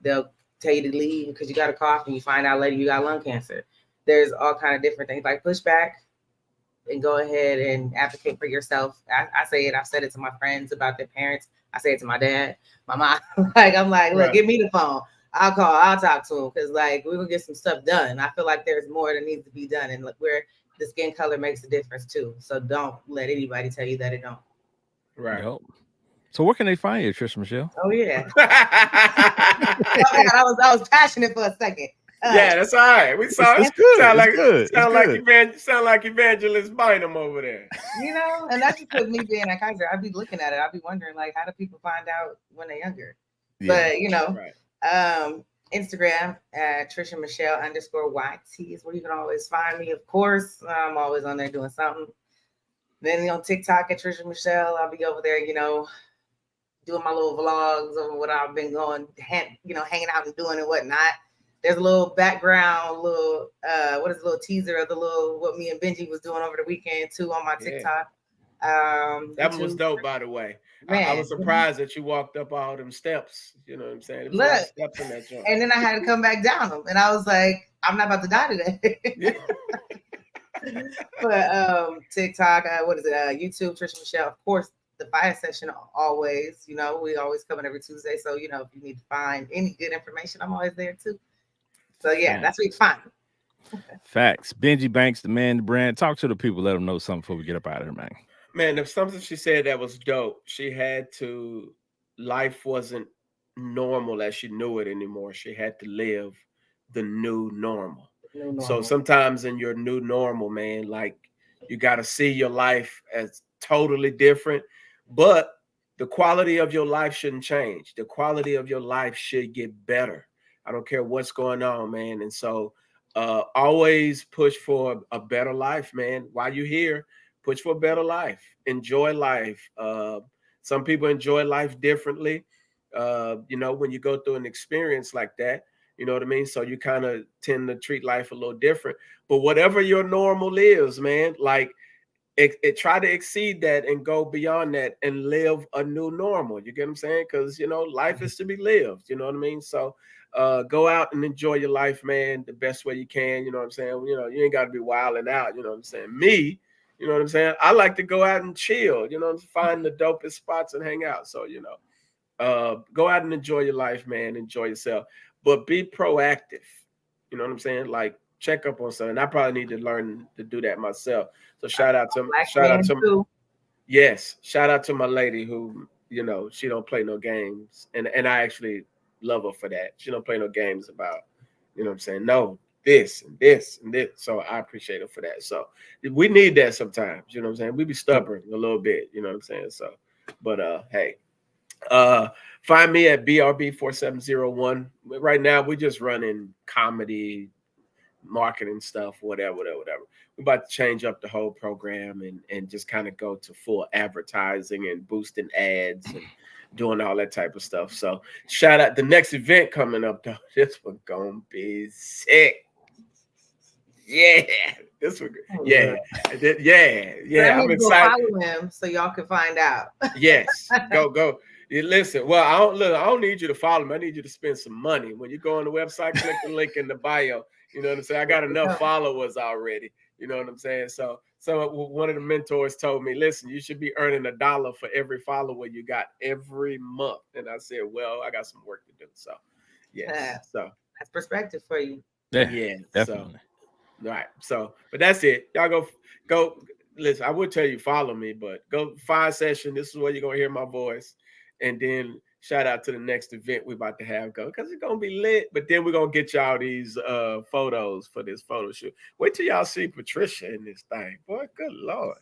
Speaker 3: tell you to leave because you got a cough and you find out later you got lung cancer. There's all kind of different things like push back and go ahead and advocate for yourself. I say it. I've said it to my friends about their parents. I say it to my dad, my mom. I'm like, look, give me the phone. I'll call. I'll talk to him, because like we will get some stuff done. I feel like there's more that needs to be done, and look, where the skin color makes a difference too. So don't let anybody tell you that it don't.
Speaker 1: Right.
Speaker 2: Yep. So where can they find you, Trisha Michelle?
Speaker 3: Oh yeah. I was passionate for a second.
Speaker 1: Yeah, that's all right. We saw
Speaker 2: it's good.
Speaker 1: Sound like Evangelist Bynum over there.
Speaker 3: You know, and that's because me being at Kaiser, I'd be looking at it. I'd be wondering, like, how do people find out when they're younger? Yeah. But you know, Instagram at Trisha Michelle _YT is where you can always find me. Of course, I'm always on there doing something. Then on TikTok at Trisha Michelle, I'll be over there, you know, doing my little vlogs of what I've been going, you know, hanging out and doing and whatnot. There's a little background, little little teaser of the little what me and Benji was doing over the weekend too on my TikTok.
Speaker 1: That one was dope, by the way. I was surprised that you walked up all them steps. You know what I'm saying? There's a lot of steps in that joint.
Speaker 3: And then I had to come back down them, and I was like, I'm not about to die today. But TikTok, YouTube, Trisha Michelle, of course. The Fiyah Session always, you know, we always come in every Tuesday. So, you know, if you need to find any good information, I'm always there too. So yeah, that's what you find.
Speaker 2: Facts. Benji Banks, the man, the brand. Talk to the people, let them know something before we get up out of here, man.
Speaker 1: Man, there's something she said that was dope. She had to, life wasn't normal as she knew it anymore. She had to live the new normal. So sometimes in your new normal, man, like you got to see your life as totally different, but the quality of your life shouldn't change. The quality of your life should get better. I don't care what's going on, man. And so always push for a better life, man. While you're here, push for a better life. Enjoy life. Some people enjoy life differently. You know, when you go through an experience like that, you know what I mean? So you kind of tend to treat life a little different. But whatever your normal is, man, like it try to exceed that and go beyond that and live a new normal. You get what I'm saying? Because, you know, life is to be lived. You know what I mean? So go out and enjoy your life, man, the best way you can. You know what I'm saying? You know, you ain't got to be wilding out. You know what I'm saying? Me, you know what I'm saying? I like to go out and chill, you know, find the dopest spots and hang out. So, you know, go out and enjoy your life, man. Enjoy yourself, but be proactive. You know what I'm saying? Like check up on something. I probably need to learn to do that myself. So shout out to my lady who, you know, she don't play no games. And I actually love her for that. She don't play no games about, you know what I'm saying? No, this and this and this. So I appreciate her for that. So we need that sometimes, you know what I'm saying? We be stubborn a little bit, you know what I'm saying? So, but hey, find me at BRB4701. Right now we're just running comedy, marketing stuff, whatever. We're about to change up the whole program and just kind of go to full advertising and boosting ads and doing all that type of stuff. So shout out the next event coming up though. This one gonna be sick. Yeah, this one. Yeah, yeah. I'm excited.
Speaker 3: Follow him so y'all can find out.
Speaker 1: Yes, go. Listen, well, I don't need you to follow me. I need you to spend some money. When you go on the website, click the link in the bio. You know what I'm saying? I got enough followers already. You know what I'm saying? So one of the mentors told me, listen, you should be earning $1 for every follower you got every month. And I said, well, I got some work to do. So yes. So
Speaker 3: that's perspective for you.
Speaker 1: Yeah,
Speaker 2: definitely.
Speaker 1: So, right. So, but that's it. Y'all go. Listen, I would tell you follow me, but go Fiyah Session. This is where you're gonna hear my voice. And then shout out to the next event we're about to have go because it's gonna be lit. But then we're gonna get y'all these photos for this photo shoot. Wait till y'all see Patricia in this thing. Boy, good Lord.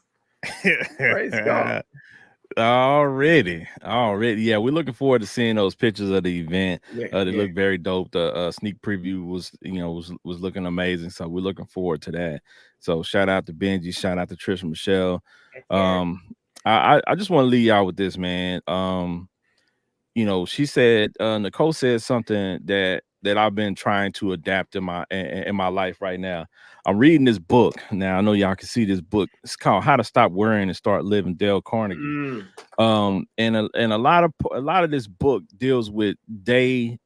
Speaker 1: Praise God.
Speaker 2: Already. Yeah, we're looking forward to seeing those pictures of the event. They look very dope. The sneak preview was looking amazing. So we're looking forward to that. So shout out to Benji, shout out to Trisha Michelle. I just want to leave y'all with this, man. She said, Nicole said something that I've been trying to adapt in my life right now. I'm reading this book now. I know y'all can see this book. It's called How to Stop Worrying and Start Living, Dale Carnegie. And a lot of this book deals with daily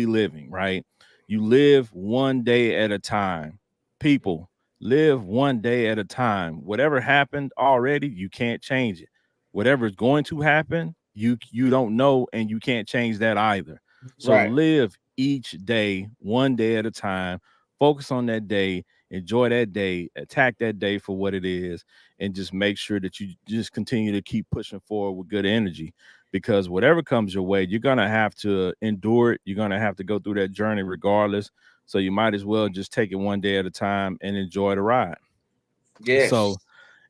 Speaker 2: living, right? You live one day at a time. People live one day at a time. Whatever happened already, you can't change it. Whatever is going to happen, you don't know, and you can't change that either. So live each day, one day at a time. Focus on that day, enjoy that day, attack that day for what it is, and just make sure that you just continue to keep pushing forward with good energy, because whatever comes your way, you're going to have to endure it. You're going to have to go through that journey regardless. So you might as well just take it one day at a time and enjoy the ride.
Speaker 1: Yes.
Speaker 2: So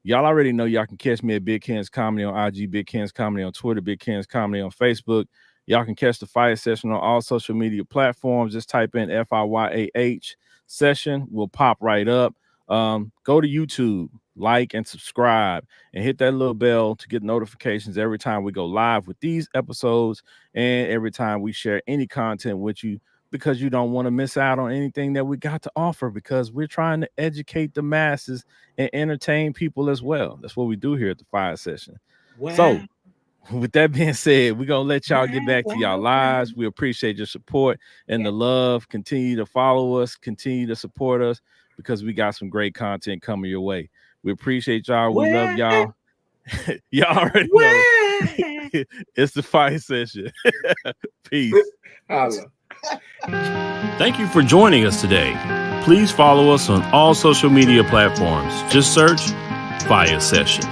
Speaker 2: y'all already know y'all can catch me at Big Ken's Comedy on IG, Big Ken's Comedy on Twitter, Big Ken's Comedy on Facebook. Y'all can catch the Fiyah Session on all social media platforms. Just type in FIYAH Session. Will pop right up. Go to YouTube, like and subscribe, and hit that little bell to get notifications every time we go live with these episodes and every time we share any content with you, because you don't want to miss out on anything that we got to offer, because we're trying to educate the masses and entertain people as well. That's what we do here at the Fiyah Session. Wow. So with that being said, we're going to let y'all get back to y'all lives. We appreciate your support and the love. Continue to follow us, continue to support us, because we got some great content coming your way. We appreciate y'all. We love y'all. Y'all already know. It's the Fiyah Session. Peace. Thank you for joining us today. Please follow us on all social media platforms. Just search Fiyah Session.